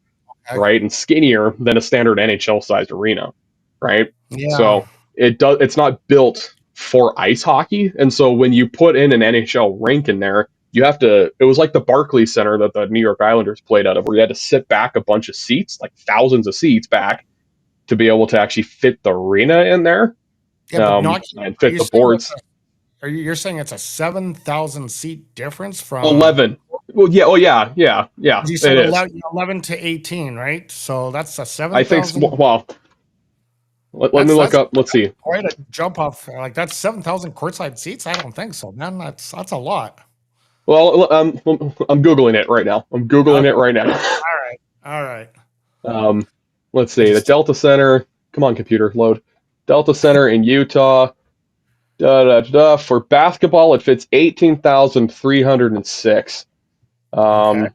okay. right, and skinnier than a standard NHL sized arena, right? Yeah. So it's not built for ice hockey, and so when you put in an NHL rink in there, you have to. It was like the Barclays Center that the New York Islanders played out of, where you had to sit back a bunch of seats, like thousands of seats back, to be able to actually fit the arena in there, Yeah, but not. and Are fit you the saying it's boards. you're saying it's a 7,000 seat difference from? 11. Well, yeah. Oh, yeah. You It said is. 11 to 18, right? So that's a I think. 7,000. Well, let me look That's up. Let's see. quite a jump off. Like that's 7,000 courtside seats. I don't think so, man. That's a lot. Well, I'm googling it right now. I'm googling it Okay. right now. All right. All right. Um, let's I see. The just Delta Center. Come on, computer, load. Delta Center in Utah. For basketball, it fits 18,306. okay.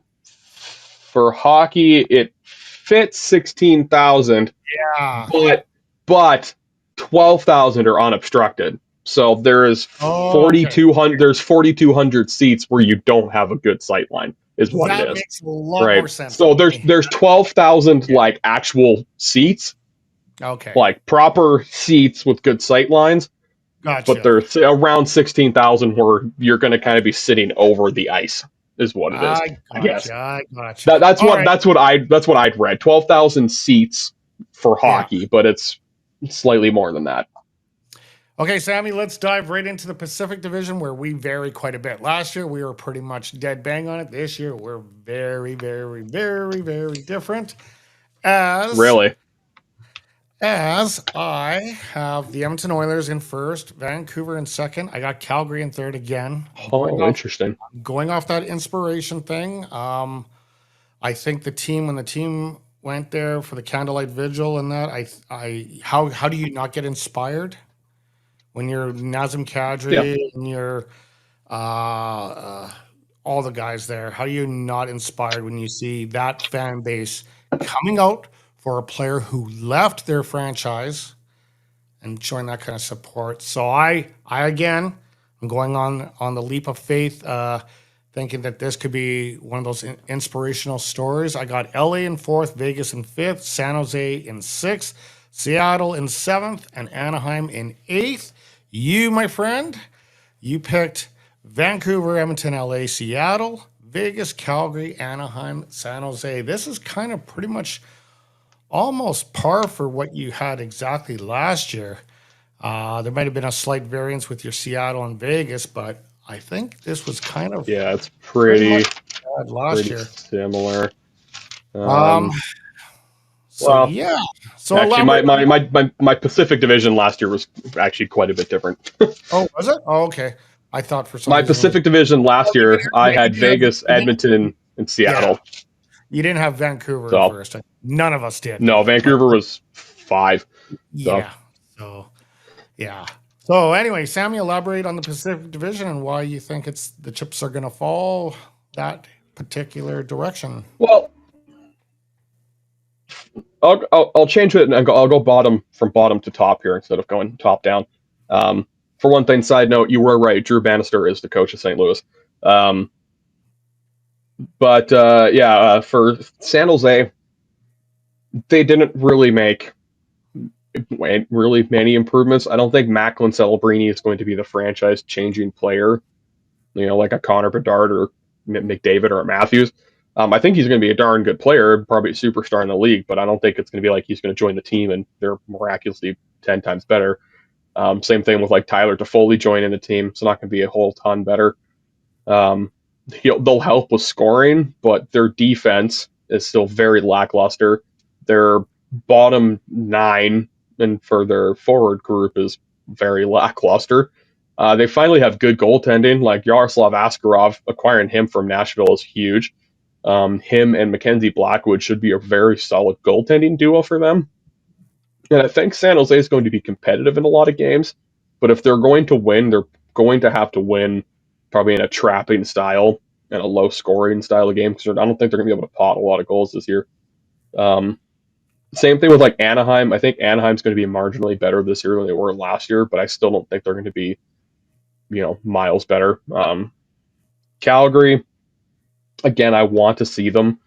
For hockey, it fits 16,000, Yeah. but 12,000 are unobstructed. So Oh, okay. there's 4,200 seats where you don't have a good sight line, is what it That is. makes a lot more Right. sense So to there's me. there's 12,000 Yeah. like actual seats, Okay. like proper seats with good sight lines, but Gotcha. there's around 16,000 where you're going to kind of be sitting over the ice, is what it is, I I guess. gotcha. I gotcha. That's All what right. I'd read. 12,000 seats for Yeah. hockey, but it's slightly more than that. Okay, Sammy, let's dive right into the Pacific Division where we vary quite a bit. Last year, we were pretty much dead bang on it. This year, we're very, very, very, very different. As Really? as I have the Edmonton Oilers in first, Vancouver in second. I got Calgary in third again. Oh, interesting. Going off that inspiration thing. I think when the team went there for the candlelight vigil and that, how do you not get inspired when you're Nazem Yeah. Kadri and you're all the guys there? How are you not inspired when you see that fan base coming out for a player who left their franchise and showing that kind of support? So I again, I'm going on the leap of faith, thinking that this could be one of those inspirational stories. I got LA in fourth, Vegas in fifth, San Jose in sixth, Seattle in seventh, and Anaheim in eighth. You, my friend, you picked Vancouver, Edmonton, LA, Seattle, Vegas, Calgary, Anaheim, San Jose. This is kind of pretty much almost par for what you had exactly last year. There might have been a slight variance with your Seattle and Vegas, but I think this was kind of Yeah, it's pretty much pretty last pretty year. similar. Um, so Well, yeah. So actually, elaborate on what. my Pacific Division last year was actually quite a bit different. Oh, was it? Oh, okay. I thought for some My reason it was. Pacific Division Oh, last year, I you had didn't have. Vegas, You didn't. Edmonton, and Yeah. Seattle. You didn't have Vancouver in So first. None of us did. no, But Vancouver was 5. So yeah. So yeah. So anyway, Sammy, elaborate on the Pacific Division and why you think it's the chips are going to fall that particular direction. well, I'll change it and I'll go from bottom to top here instead of going top down. For one thing, side note, you were right. Drew Bannister is the coach of St. Louis. But for San Jose, they didn't really make really many improvements. I don't think Macklin Celebrini is going to be the franchise-changing player, like a Connor Bedard or McDavid or a Matthews. I think he's going to be a darn good player, probably a superstar in the league, but I don't think it's going to be like he's going to join the team and they're miraculously 10 times better. Same thing with like Tyler Toffoli joining the team. It's not going to be a whole ton better. They'll help with scoring, but their defense is still very lackluster. Their bottom 9 and for their forward group is very lackluster. They finally have good goaltending, like Yaroslav Askarov. Acquiring him from Nashville is huge. Him and Mackenzie Blackwood should be a very solid goaltending duo for them. And I think San Jose is going to be competitive in a lot of games, but if they're going to win, they're going to have to win probably in a trapping style and a low scoring style of game because I don't think they're going to be able to pot a lot of goals this year. Um, Same thing with like Anaheim. I think Anaheim's going to be marginally better this year than they were last year, but I still don't think they're going to be, miles better. Calgary, again, I want to see them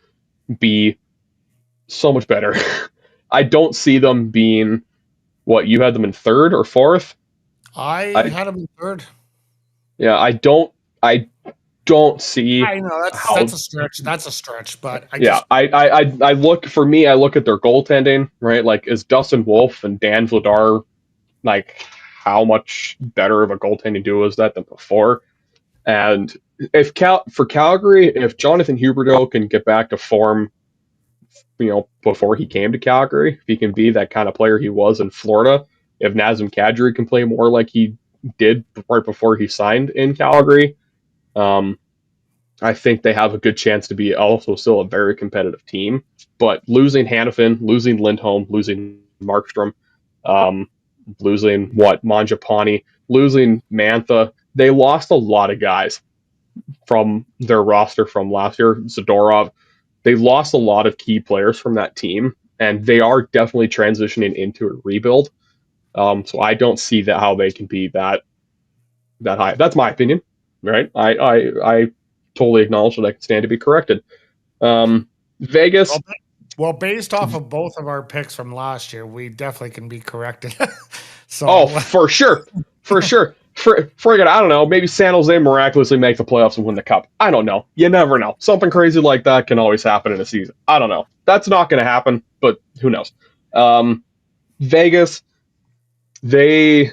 be so much better. I don't see them being what you had them in third or fourth. I I had him in third. Yeah, I don't see I know that's how. a stretch. That's a stretch, but I Yeah, just I look for me. I look at their goaltending, right? Like, is Dustin Wolf and Dan Vladar like how much better of a goaltending duo is that than before? And if for Calgary, if Jonathan Huberdeau can get back to form, before he came to Calgary, if he can be that kind of player he was in Florida, if Nazem Kadri can play more like he did right before he signed in Calgary, um, I think they have a good chance to be also still a very competitive team. But losing Hannafin, losing Lindholm, losing Markstrom, um, losing Mangiapane, losing Mantha, they lost a lot of guys from their roster from last year. Zadorov, they lost a lot of key players from that team, and they are definitely transitioning into a rebuild. So I don't see that how they can be that high. That's my opinion, right? I totally acknowledge that I can stand to be corrected. Vegas. well, well, based off of both of our picks from last year, we definitely can be corrected. Oh, So for sure, for sure. Friggin', I don't know. Maybe San Jose miraculously make the playoffs and win the cup. I don't know. You never know. Something crazy like that can always happen in a season. I don't know. That's not going to happen, but who knows? Vegas, they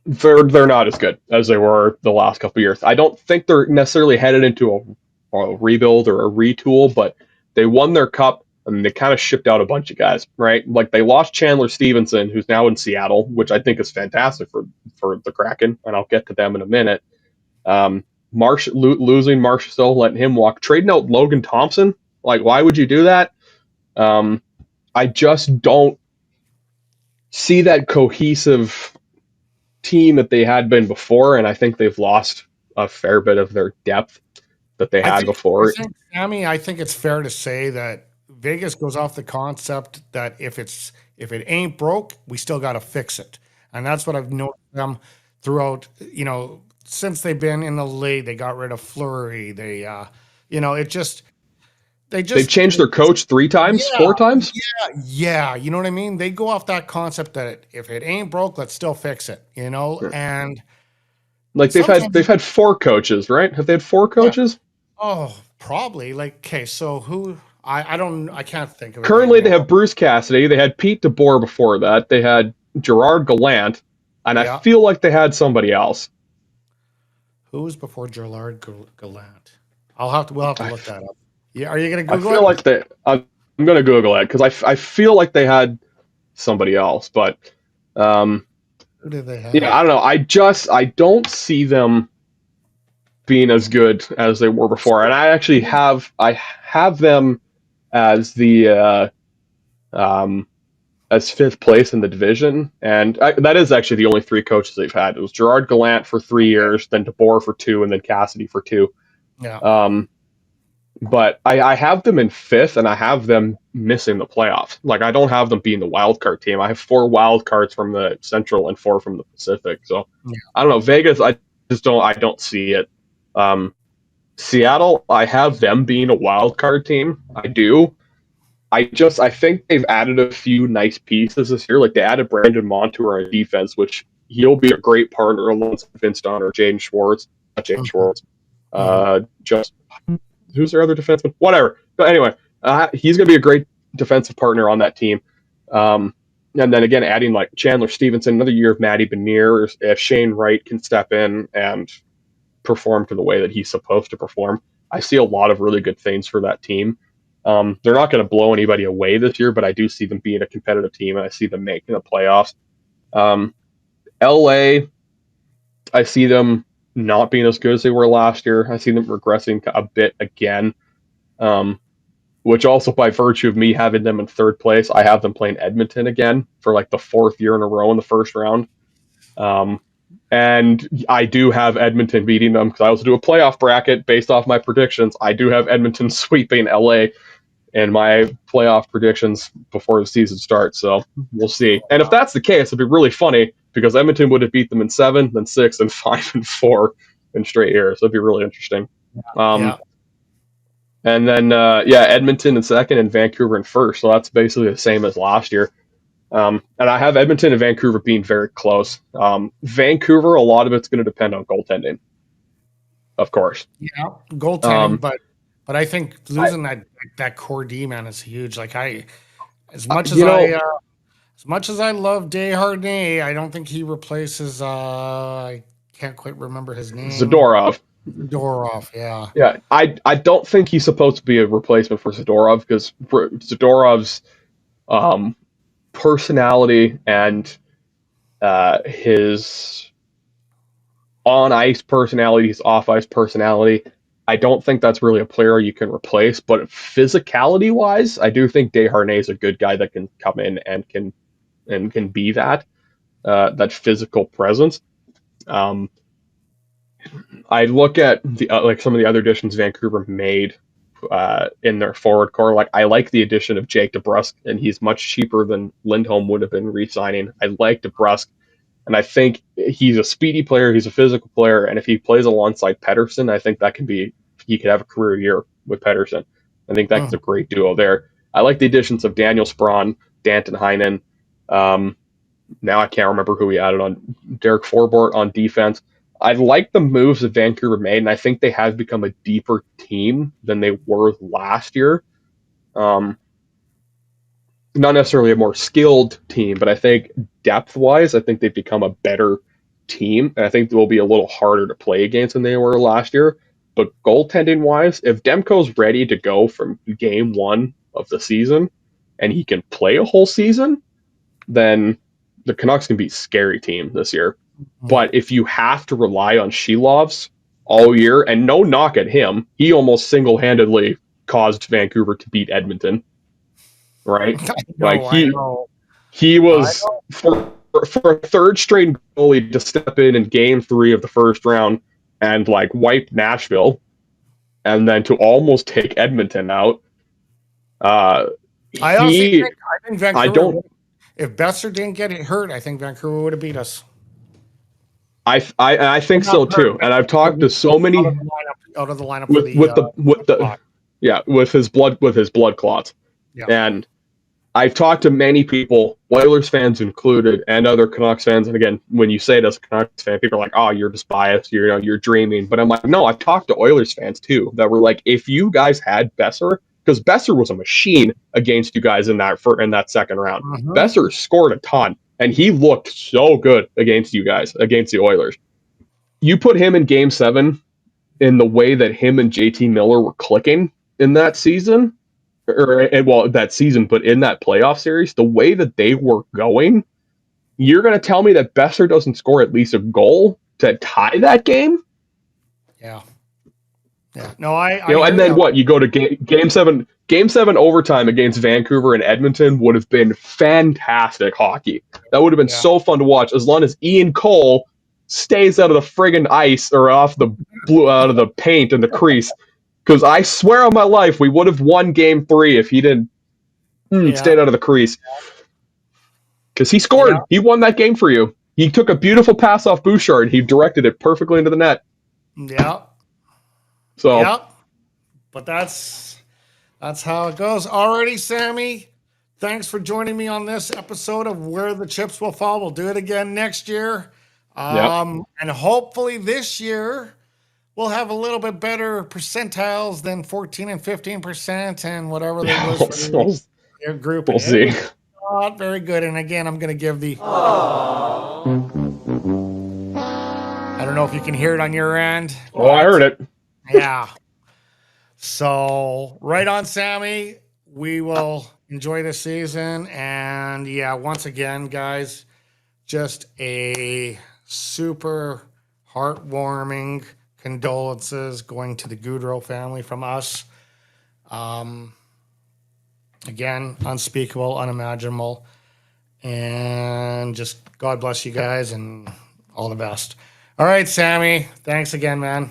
they're not as good as they were the last couple of years. I don't think they're necessarily headed into a rebuild or a retool, but they won their cup and they kind of shipped out a bunch of guys, right? Like they lost Chandler Stevenson, who's now in Seattle, which I think is fantastic for the Kraken, and I'll get to them in a minute. Losing Marchessault, letting him walk, trading out Logan Thompson. Like, why would you do that? I just don't see that cohesive team that they had been before, and I think they've lost a fair bit of their depth that they I had think I before. think Sammy, I think it's fair to say that Vegas goes off the concept that if it ain't broke, we still got to fix it, and that's what I've noticed them throughout. Since they've been in the league, they got rid of Fleury. It just they They've just changed their coach 3 times, yeah, 4 times. yeah. You know what I mean? They go off that concept that if it ain't broke, let's still fix it. And Like sometimes they've had 4 coaches, right? Have they had 4 coaches? oh, probably. Like, okay, so who I can't think of it right Currently, they now. have Bruce Cassidy. They had Pete DeBoer before that. They had Gerard Gallant, and I Yeah. feel like they had somebody else. Who was before Gerard Gallant? We'll have to I, look that up. Yeah, are you gonna I Google feel it? like they. I'm going to Google it because I feel like they had somebody else, but um, Who did they yeah, have? I don't know. I don't see them being as good as they were before. And I have them as the um, as fifth place in the division, and that is actually the only 3 coaches they've had. It was Gerard Gallant for 3 years, then DeBoer for 2, and then Cassidy for 2. Yeah. Um, but I have them in fifth, and I have them missing the playoffs. Like I don't have them being the wild card team. I have 4 wild cards from the Central and 4 from the Pacific. So Yeah. I don't know. Vegas, I don't see it. Um, Seattle, I have them being a wild card team. I do. I think they've added a few nice pieces this year. Like they added Brandon Montour on defense, which he'll be a great partner along with Vince Dunn or James Schwartz. Not James Mhm, Schwartz. mhm. Just who's their other defenseman? Whatever. But anyway, he's going to be a great defensive partner on that team. And then again, adding like Chandler Stevenson, another year of Matty Benier, if Shane Wright can step in and perform to the way that he's supposed to perform, I see a lot of really good things for that team. They're not going to blow anybody away this year, but I do see them being a competitive team, and I see them making the playoffs. LA, I see them not being as good as they were last year. I see them regressing a bit again, which also by virtue of me having them in third place, I have them playing Edmonton again for like the fourth year in a row in the first round. And I do have Edmonton beating them because I also do a playoff bracket based off my predictions. I do have Edmonton sweeping LA in my playoff predictions before the season starts. So we'll see. And if that's the case, it'd be really funny because Edmonton would have beat them in 7, then 6, and 5 and 4 in straight years. So it'd be really interesting. And then, Edmonton in second and Vancouver in first. So that's basically the same as last year. And I have Edmonton and Vancouver being very close. Vancouver, a lot of it's going to depend on goaltending, of course. Yeah, goaltending, but I think losing that core D, man, is huge. Like as much as I love Desharnais, I don't think he replaces. I can't quite remember his name. Zadorov, yeah. Yeah, I don't think he's supposed to be a replacement for Zadorov because Zadorov's personality and his on-ice personality, his off-ice personality, I don't think that's really a player you can replace. But physicality-wise, I do think Desharnais is a good guy that can come in and can be that physical presence. I look at some of the other additions Vancouver made in their forward core. Like I like the addition of Jake DeBrusk, and he's much cheaper than Lindholm would have been re-signing. I like DeBrusk, and I think he's a speedy player. He's a physical player, and if he plays alongside Pettersson, I think he could have a career year with Pettersson. I think that's a great duo there. I like the additions of Daniel Sprong, Danton Heinen. Now I can't remember who we added on Derek Forbort on defense. I like the moves that Vancouver made, and I think they have become a deeper team than they were last year. Not necessarily a more skilled team, but I think depth-wise, I think they've become a better team, and I think they'll be a little harder to play against than they were last year. But goaltending-wise, if Demko's ready to go from game 1 of the season, and he can play a whole season, then the Canucks can be a scary team this year. But if you have to rely on Shilovs all year, and no knock at him, he almost single-handedly caused Vancouver to beat Edmonton, right? He was for a third-string goalie to step in Game 3 of the first round and wipe Nashville, and then to almost take Edmonton out. I think Vancouver. If Besser didn't get hurt, I think Vancouver would have beat us. I think so too, and I've talked to so many out of the lineup with his blood clots, and I've talked to many people, Oilers fans included, and other Canucks fans. And again, when you say it as a Canucks fan, people are like, "Oh, you're just biased. You're dreaming." But I'm like, no, I've talked to Oilers fans too that were like, if you guys had Besser, because Besser was a machine against you guys in that second round. Besser scored a ton. And he looked so good against you guys, against the Oilers. You put him in Game 7 in the way that him and JT Miller were clicking in that season, but in that playoff series, the way that they were going, you're going to tell me that Besser doesn't score at least a goal to tie that game? Yeah. No, and then what? You go to Game 7. Game 7 overtime against Vancouver and Edmonton would have been fantastic hockey. That would have been so fun to watch, as long as Ian Cole stays out of the friggin' ice or out of the paint and the crease. Because I swear on my life, we would have won Game 3 if he didn't stay out of the crease. Because he scored. Yeah. He won that game for you. He took a beautiful pass off Bouchard. He directed it perfectly into the net. Yeah. So. Yeah. But that's how it goes. Alrighty, Sammy. Thanks for joining me on this episode of Where the Chips Will Fall. We'll do it again next year. And hopefully this year we'll have a little bit better percentiles than 14 and 15% and whatever that was for your group. We'll see. Not very good. And again, I'm going to give the... I don't know if you can hear it on your end. Oh, I heard it. Yeah. So, right on, Sammy. We will enjoy this season. And yeah, once again, guys, just a super heartwarming condolences going to the Goudreau family from us. Um, Again, unspeakable, unimaginable. And just God bless you guys and all the best. All right, Sammy. Thanks again, man.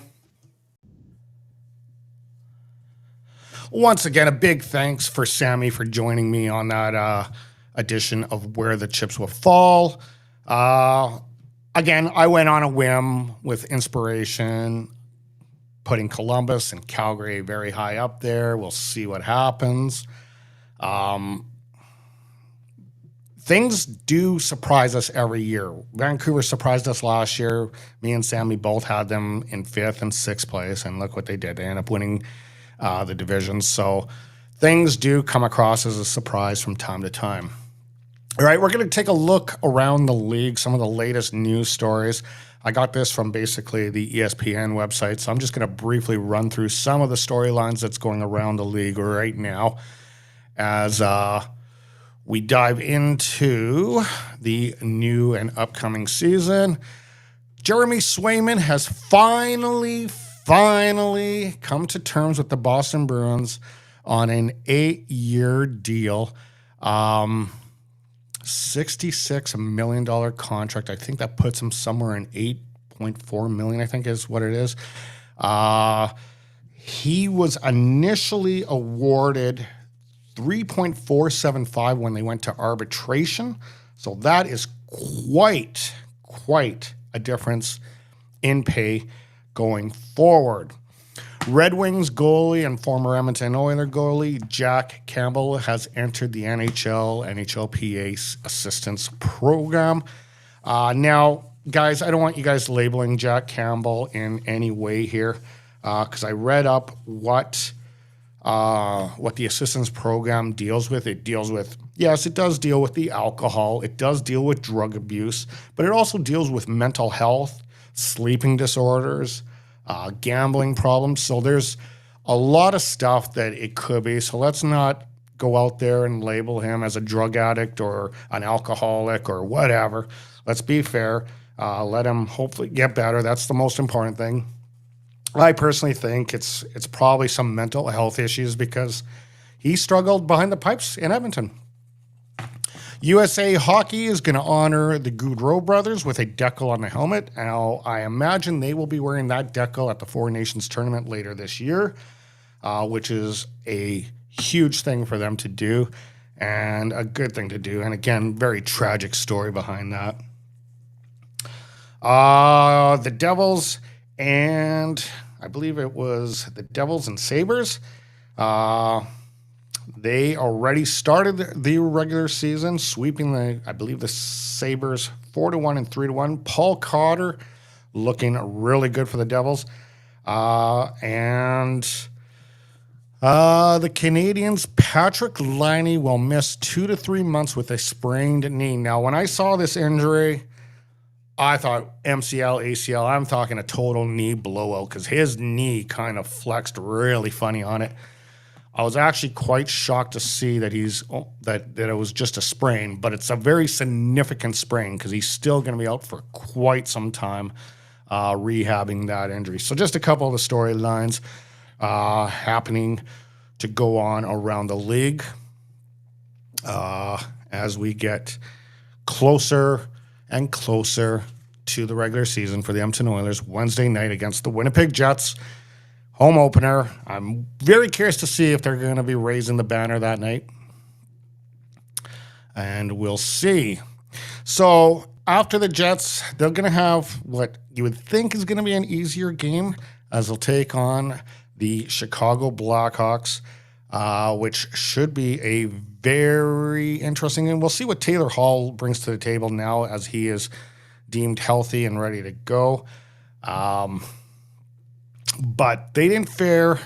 Once again, a big thanks for Sammy for joining me on that edition of Where the Chips Will Fall. Uh, Again, I went on a whim with inspiration, putting Columbus and Calgary very high up there. We'll see what happens. Things do surprise us every year. Vancouver surprised us last year. Me and Sammy both had them in 5th and 6th place, and look what they did. They ended up winning the division. So things do come across as a surprise from time to time. All right, we're going to take a look around the league, some of the latest news stories. I got this from basically the ESPN website, so I'm just going to briefly run through some of the storylines that's going around the league right now as we dive into the new and upcoming season. Jeremy Swayman has finally come to terms with the Boston Bruins on an 8-year deal. $66 million contract. I think that puts him somewhere in $8.4 million, I think is what it is. He was initially awarded $3.475 when they went to arbitration. So that is quite a difference in pay going forward. Red Wings goalie and former Edmonton Oilers goalie Jack Campbell has entered the NHLPA assistance program. Now, guys, I don't want you guys labeling Jack Campbell in any way here because I read up what the assistance program deals with. It deals with, yes, it does deal with the alcohol. It does deal with drug abuse, but it also deals with mental health, sleeping disorders, gambling problems. So there's a lot of stuff that it could be. So let's not go out there and label him as a drug addict or an alcoholic or whatever. Let's be fair. Let him hopefully get better. That's the most important thing. I personally think it's probably some mental health issues because he struggled behind the pipes in Edmonton. USA Hockey is going to honor the Goudreau brothers with a decal on the helmet. Now, I imagine they will be wearing that decal at the Four Nations tournament later this year, which is a huge thing for them to do and a good thing to do. And again, very tragic story behind that. The Devils and I believe it was the Devils and Sabres. They already started the regular season, sweeping the Sabres 4-1 and 3-1. Paul Cotter looking really good for the Devils. And the Canadians, Patrick Laine will miss 2 to 3 months with a sprained knee. Now, when I saw this injury, I thought MCL, ACL, I'm talking a total knee blowout because his knee kind of flexed really funny on it. I was actually quite shocked to see that that it was just a sprain, but it's a very significant sprain because he's still going to be out for quite some time rehabbing that injury. So just a couple of the storylines happening to go on around the league as we get closer and closer to the regular season for the Edmonton Oilers. Wednesday night against the Winnipeg Jets. Home opener. I'm very curious to see if they're going to be raising the banner that night. And we'll see. So after the Jets, they're going to have what you would think is going to be an easier game as they'll take on the Chicago Blackhawks, which should be a very interesting game. We'll see what Taylor Hall brings to the table now as he is deemed healthy and ready to go. But they didn't fare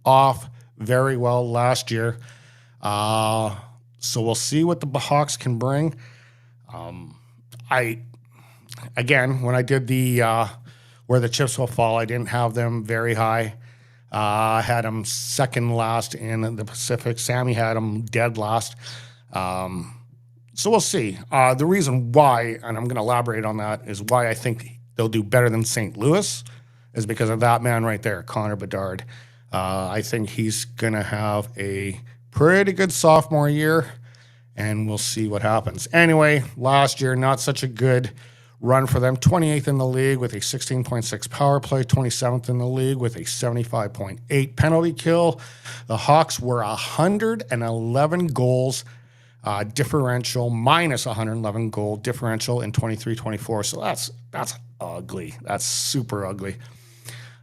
off very well last year. So we'll see what the Hawks can bring. When I did the Where the Chips Will Fall, I didn't have them very high. I had him second last in the Pacific. Sammy had him dead last. So we'll see. The reason why, and I'm going to elaborate on that, is why I think they'll do better than St. Louis is because of that man right there, Connor Bedard. I think he's going to have a pretty good sophomore year, and we'll see what happens. Anyway, last year, not such a good run for them. 28th in the league with a 16.6 power play, 27th in the league with a 75.8 penalty kill. The Hawks were 111 goals differential, minus 111 goal differential in 23-24. So that's ugly. That's super ugly.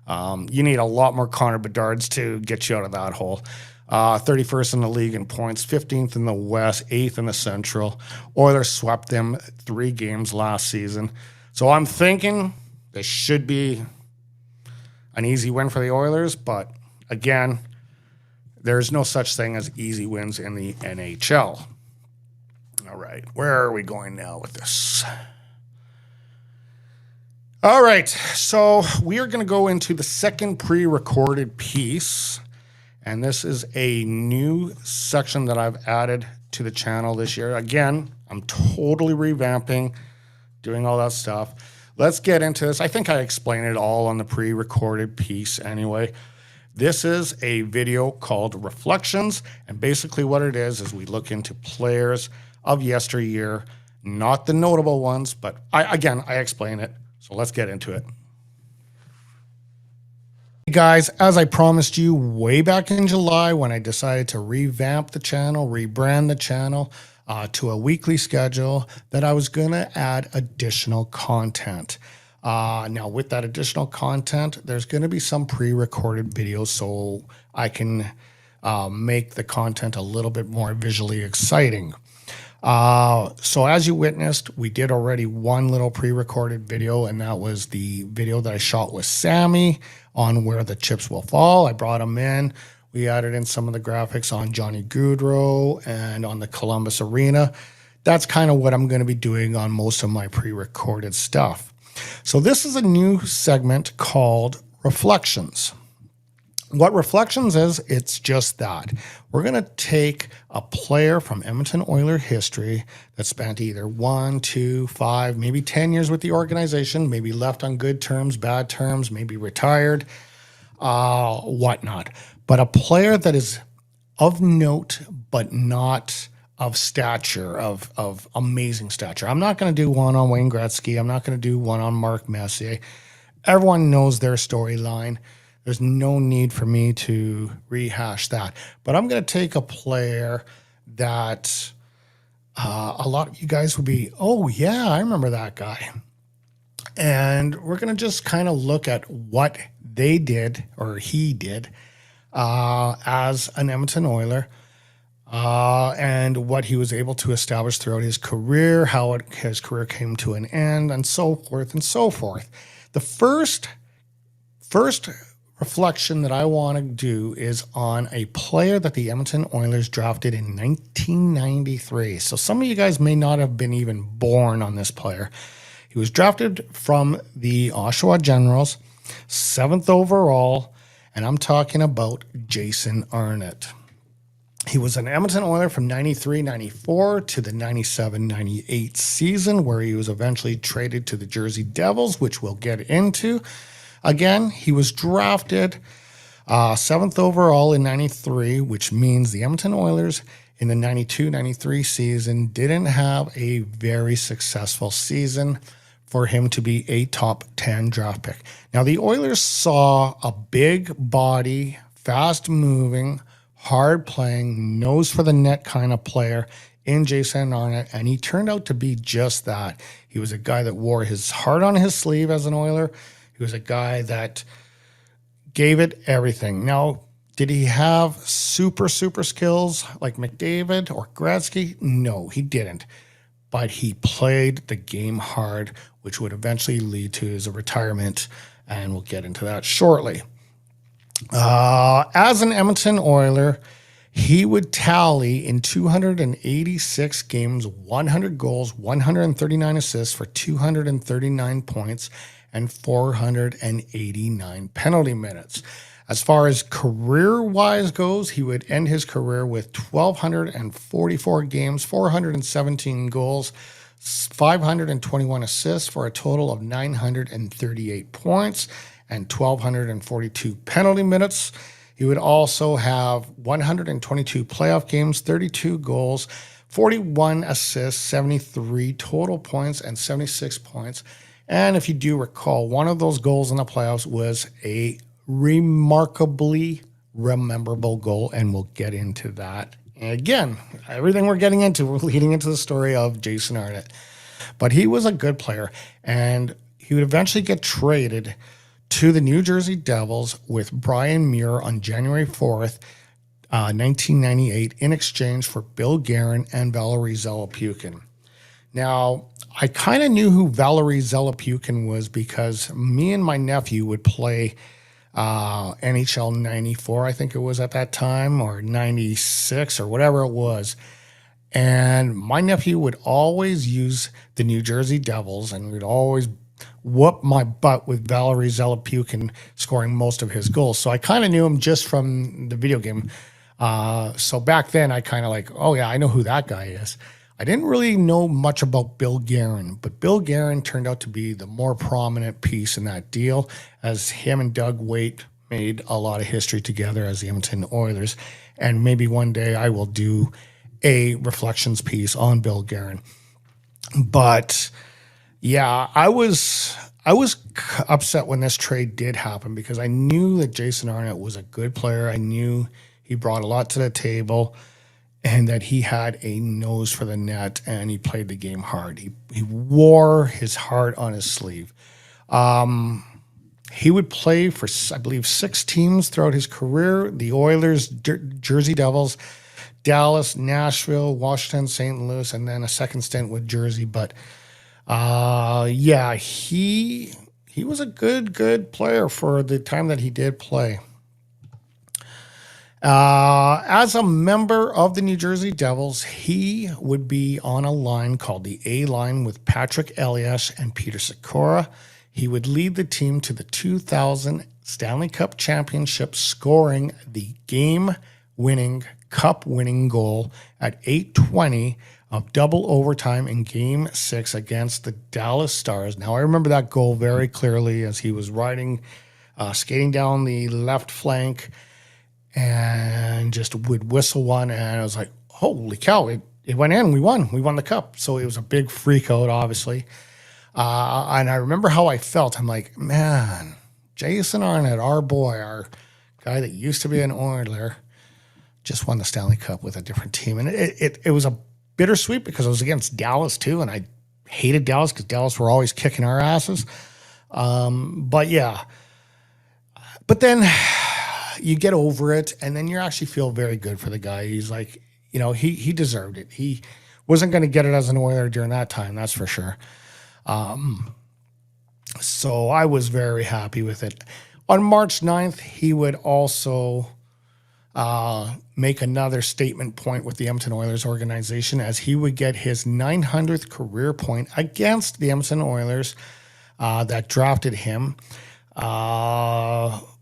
You need a lot more Connor Bedards to get you out of that hole. 31st in the league in points, 15th in the West, 8th in the Central. Oilers swept them 3 games last season. So I'm thinking this should be an easy win for the Oilers, but again, there's no such thing as easy wins in the NHL. All right, where are we going now with this? All right, so we are going to go into the second pre-recorded piece. And this is a new section that I've added to the channel this year. Again, I'm totally revamping, doing all that stuff. Let's get into this. I think I explained it all on the pre-recorded piece anyway. This is a video called Reflections. And basically what it is we look into players of yesteryear, not the notable ones, but I explain it. So let's get into it. Guys, as I promised you way back in July when I decided to revamp the channel, rebrand the channel to a weekly schedule, that I was going to add additional content. Now, with that additional content, there's going to be some pre-recorded videos so I can make the content a little bit more visually exciting. So as you witnessed, we did already one little pre-recorded video, and that was the video that I shot with Sammy on where the chips will fall. I brought him in. We added in some of the graphics on Johnny Gaudreau and on the Columbus Arena. That's kind of what I'm going to be doing on most of my pre-recorded stuff. So this is a new segment called Reflections. What Reflections is, it's just that. We're going to take a player from Edmonton Oilers history that spent either 1, 2, 5, maybe 10 years with the organization, maybe left on good terms, bad terms, maybe retired, whatnot. But a player that is of note, but not of stature, of amazing stature. I'm not going to do one on Wayne Gretzky. I'm not going to do one on Mark Messier. Everyone knows their storyline. There's no need for me to rehash that. But I'm going to take a player that a lot of you guys would be, oh, yeah, I remember that guy. And we're going to just kind of look at what they did, or he did, as an Edmonton Oiler, and what he was able to establish throughout his career, how his career came to an end, and so forth and so forth. The first reflection that I want to do is on a player that the Edmonton Oilers drafted in 1993. So some of you guys may not have been even born on this player. He was drafted from the Oshawa Generals, 7th overall, and I'm talking about Jason Arnott. He was an Edmonton Oiler from 93-94 to the 97-98 season, where he was eventually traded to the Jersey Devils, which we'll get into. Again, he was drafted 7th overall in 93, which means the Edmonton Oilers in the 92-93 season didn't have a very successful season for him to be a top 10 draft pick. Now, the Oilers saw a big body, fast-moving, hard-playing, nose for the net kind of player in Jason Arnott, and he turned out to be just that. He was a guy that wore his heart on his sleeve as an Oiler. He was a guy that gave it everything. Now, did he have super skills like McDavid or Gretzky? No, he didn't. But he played the game hard, which would eventually lead to his retirement, and we'll get into that shortly. As an Edmonton Oiler, he would tally in 286 games, 100 goals, 139 assists for 239 points, and 489 penalty minutes. As far as career-wise goes, he would end his career with 1,244 games, 417 goals, 521 assists for a total of 938 points and 1,242 penalty minutes. He would also have 122 playoff games, 32 goals, 41 assists, 73 total points, and 76 points. And if you do recall, one of those goals in the playoffs was a remarkably memorable goal, and we'll get into that. And again, everything we're getting into, we're leading into the story of Jason Arnott. But he was a good player, and he would eventually get traded to the New Jersey Devils with Brian Muir on January 4th, 1998, in exchange for Bill Guerin and Valery Zelepukin. Now, I kind of knew who Valery Zelepukin was because me and my nephew would play NHL 94, I think it was at that time, or 96 or whatever it was. And my nephew would always use the New Jersey Devils and would always whoop my butt with Valery Zelepukin scoring most of his goals. So I kind of knew him just from the video game. So back then I kind of like, oh yeah, I know who that guy is. I didn't really know much about Bill Guerin, but Bill Guerin turned out to be the more prominent piece in that deal, as him and Doug Weight made a lot of history together as the Edmonton Oilers. And maybe one day I will do a reflections piece on Bill Guerin. But yeah, I was upset when this trade did happen because I knew that Jason Arnott was a good player. I knew he brought a lot to the table, and that he had a nose for the net, and he played the game hard. He wore his heart on his sleeve. He would play for, I believe, 6 teams throughout his career: the Oilers, Jersey Devils, Dallas, Nashville, Washington, St. Louis, and then a second stint with Jersey. But yeah, he was a good player for the time that he did play. As a member of the New Jersey Devils, he would be on a line called the A line with Patrick Elias and Peter Sikora. He would lead the team to the 2000 Stanley Cup championship, scoring the game-winning, cup-winning goal at 8:20 of double overtime in Game 6 against the Dallas Stars. Now, I remember that goal very clearly as he was skating down the left flank, and just would whistle one, and I was like, holy cow, it went in, we won the cup. So it was a big freak out, obviously. And I remember how I felt. I'm like, man, Jason Arnott, our boy, our guy that used to be an Oiler, just won the Stanley Cup with a different team. And it was a bittersweet because it was against Dallas too, and I hated Dallas because Dallas were always kicking our asses. But yeah. But then you get over it, and then you actually feel very good for the guy. He's like, he deserved it. He wasn't going to get it as an Oiler during that time, that's for sure. So I was very happy with it. On March 9th, he would also make another statement point with the Edmonton Oilers organization, as he would get his 900th career point against the Edmonton Oilers that drafted him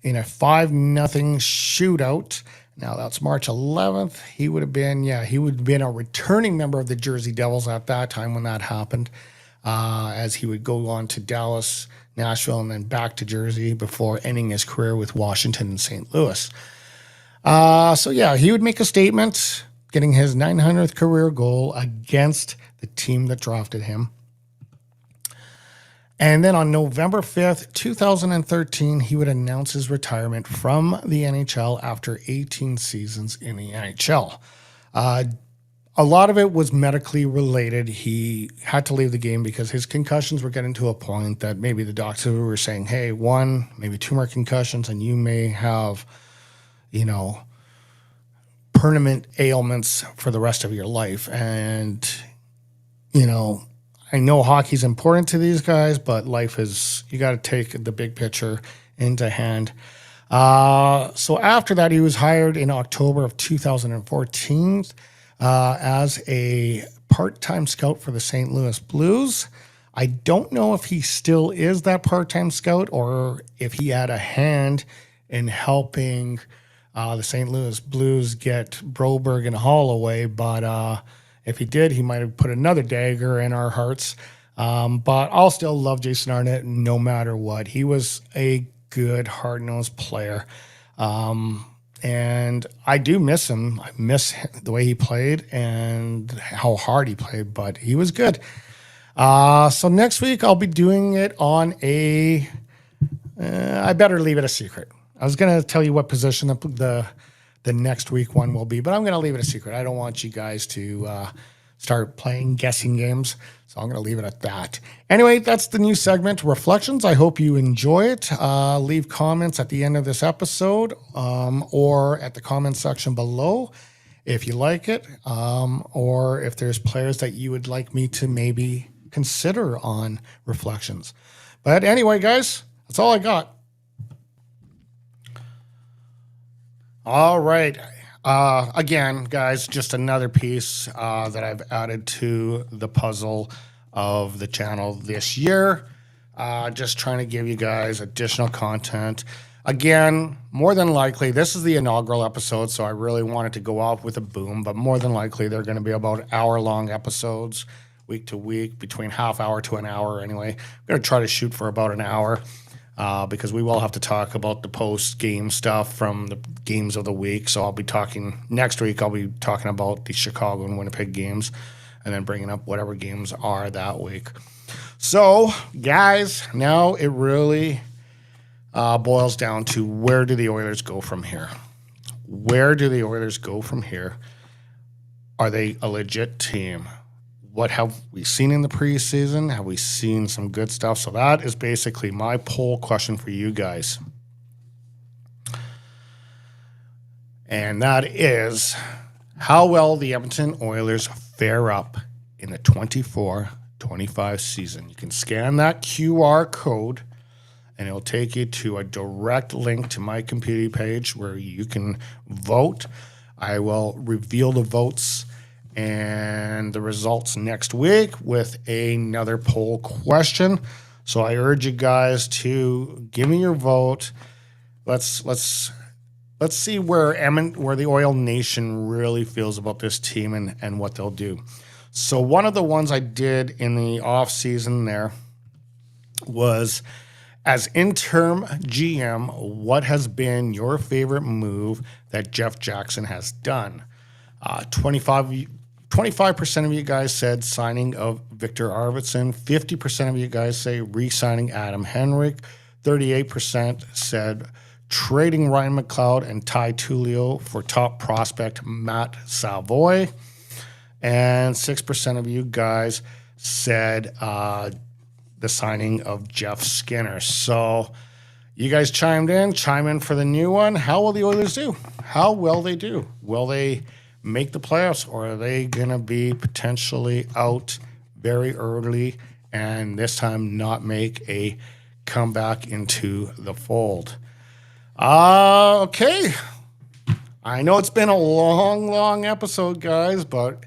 in a 5-0 shootout. Now that's March 11th. He would have been a returning member of the Jersey Devils at that time when that happened, as he would go on to Dallas, Nashville, and then back to Jersey before ending his career with Washington and St. Louis. So yeah, he would make a statement, getting his 900th career goal against the team that drafted him. And then on November 5th, 2013, he would announce his retirement from the NHL after 18 seasons in the NHL. A lot of it was medically related. He had to leave the game because his concussions were getting to a point that maybe the doctors were saying, hey, 1, maybe 2 more concussions, and you may have, permanent ailments for the rest of your life. And, I know hockey's important to these guys, but life is, you got to take the big picture into hand. So after that, he was hired in October of 2014 as a part-time scout for the St. Louis Blues. I don't know if he still is that part-time scout or if he had a hand in helping the St. Louis Blues get Broberg and Holloway, but if he did, he might have put another dagger in our hearts. But I'll still love Jason Arnett no matter what. He was a good, hard-nosed player. And I do miss him. I miss the way he played and how hard he played, but he was good. So next week I'll be doing it on I better leave it a secret. I was going to tell you what position the next week one will be, but I'm going to leave it a secret. I don't want you guys to start playing guessing games, so I'm going to leave it at that. Anyway, that's the new segment, Reflections. I hope you enjoy it. Leave comments at the end of this episode or at the comment section below if you like it, or if there's players that you would like me to maybe consider on Reflections. But anyway, guys, that's all I got. All right. Again, guys, just another piece that I've added to the puzzle of the channel this year. Just trying to give you guys additional content. Again, more than likely, this is the inaugural episode, so I really wanted to go off with a boom, but more than likely, they're going to be about hour-long episodes, week to week, between half hour to an hour anyway. I'm going to try to shoot for about an hour. Because we will have to talk about the post-game stuff from the games of the week. So I'll be talking next week. I'll be talking about the Chicago and Winnipeg games, and then bringing up whatever games are that week. So, guys, now it really boils down to where do the Oilers go from here? Where do the Oilers go from here? Are they a legit team? What have we seen in the preseason? Have we seen some good stuff? So that is basically my poll question for you guys. And that is, how well the Edmonton Oilers fare up in the 24-25 season. You can scan that QR code, and it'll take you to a direct link to my community page where you can vote. I will reveal the votes and the results next week with another poll question. So I urge you guys to give me your vote. Let's see where the Oil Nation really feels about this team and what they'll do. So one of the ones I did in the off season there was, as interim GM, what has been your favorite move that Jeff Jackson has done? 25% of you guys said signing of Victor Arvidsson. 50% of you guys say re-signing Adam Henrik. 38% said trading Ryan McLeod and Ty Tullio for top prospect Matt Savoy. And 6% of you guys said the signing of Jeff Skinner. So you guys chime in for the new one. How will the Oilers do? How will they do? Will they make the playoffs, or are they going to be potentially out very early and this time not make a comeback into the fold? Okay. I know it's been a long episode, guys, but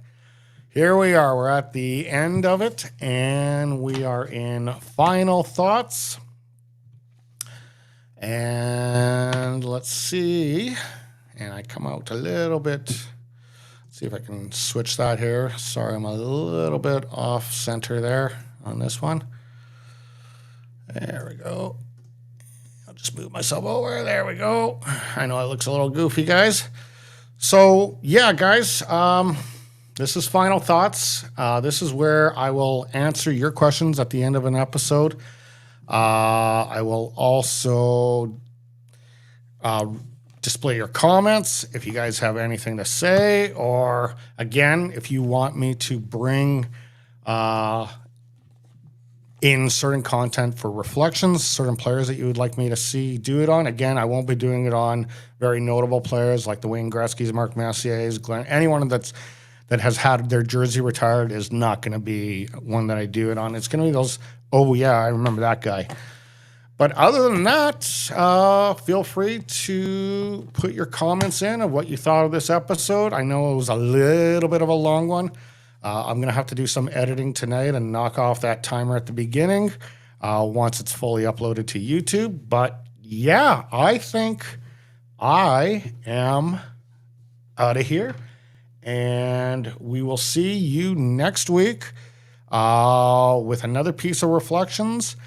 here we are. We're at the end of it, and we are in final thoughts. And let's see. And I come out a little bit. See if I can switch that here. Sorry, I'm a little bit off center there on this one. There we go. I'll just move myself over. There we go. I know it looks a little goofy, guys. So, yeah, guys, this is Final Thoughts. This is where I will answer your questions at the end of an episode. I will also display your comments if you guys have anything to say, or again, if you want me to bring in certain content for Reflections, certain players that you would like me to see do it on. Again, I won't be doing it on very notable players like the Wayne Gretzky's, Mark Messier's, anyone that has had their jersey retired is not going to be one that I do it on. It's going to be those, oh yeah, I remember that guy. But other than that, feel free to put your comments in of what you thought of this episode. I know it was a little bit of a long one. I'm going to have to do some editing tonight and knock off that timer at the beginning once it's fully uploaded to YouTube. But yeah, I think I am out of here. And we will see you next week with another piece of reflections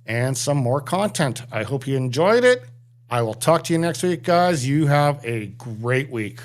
and some more content. I hope you enjoyed it. I will talk to you next week, guys. You have a great week.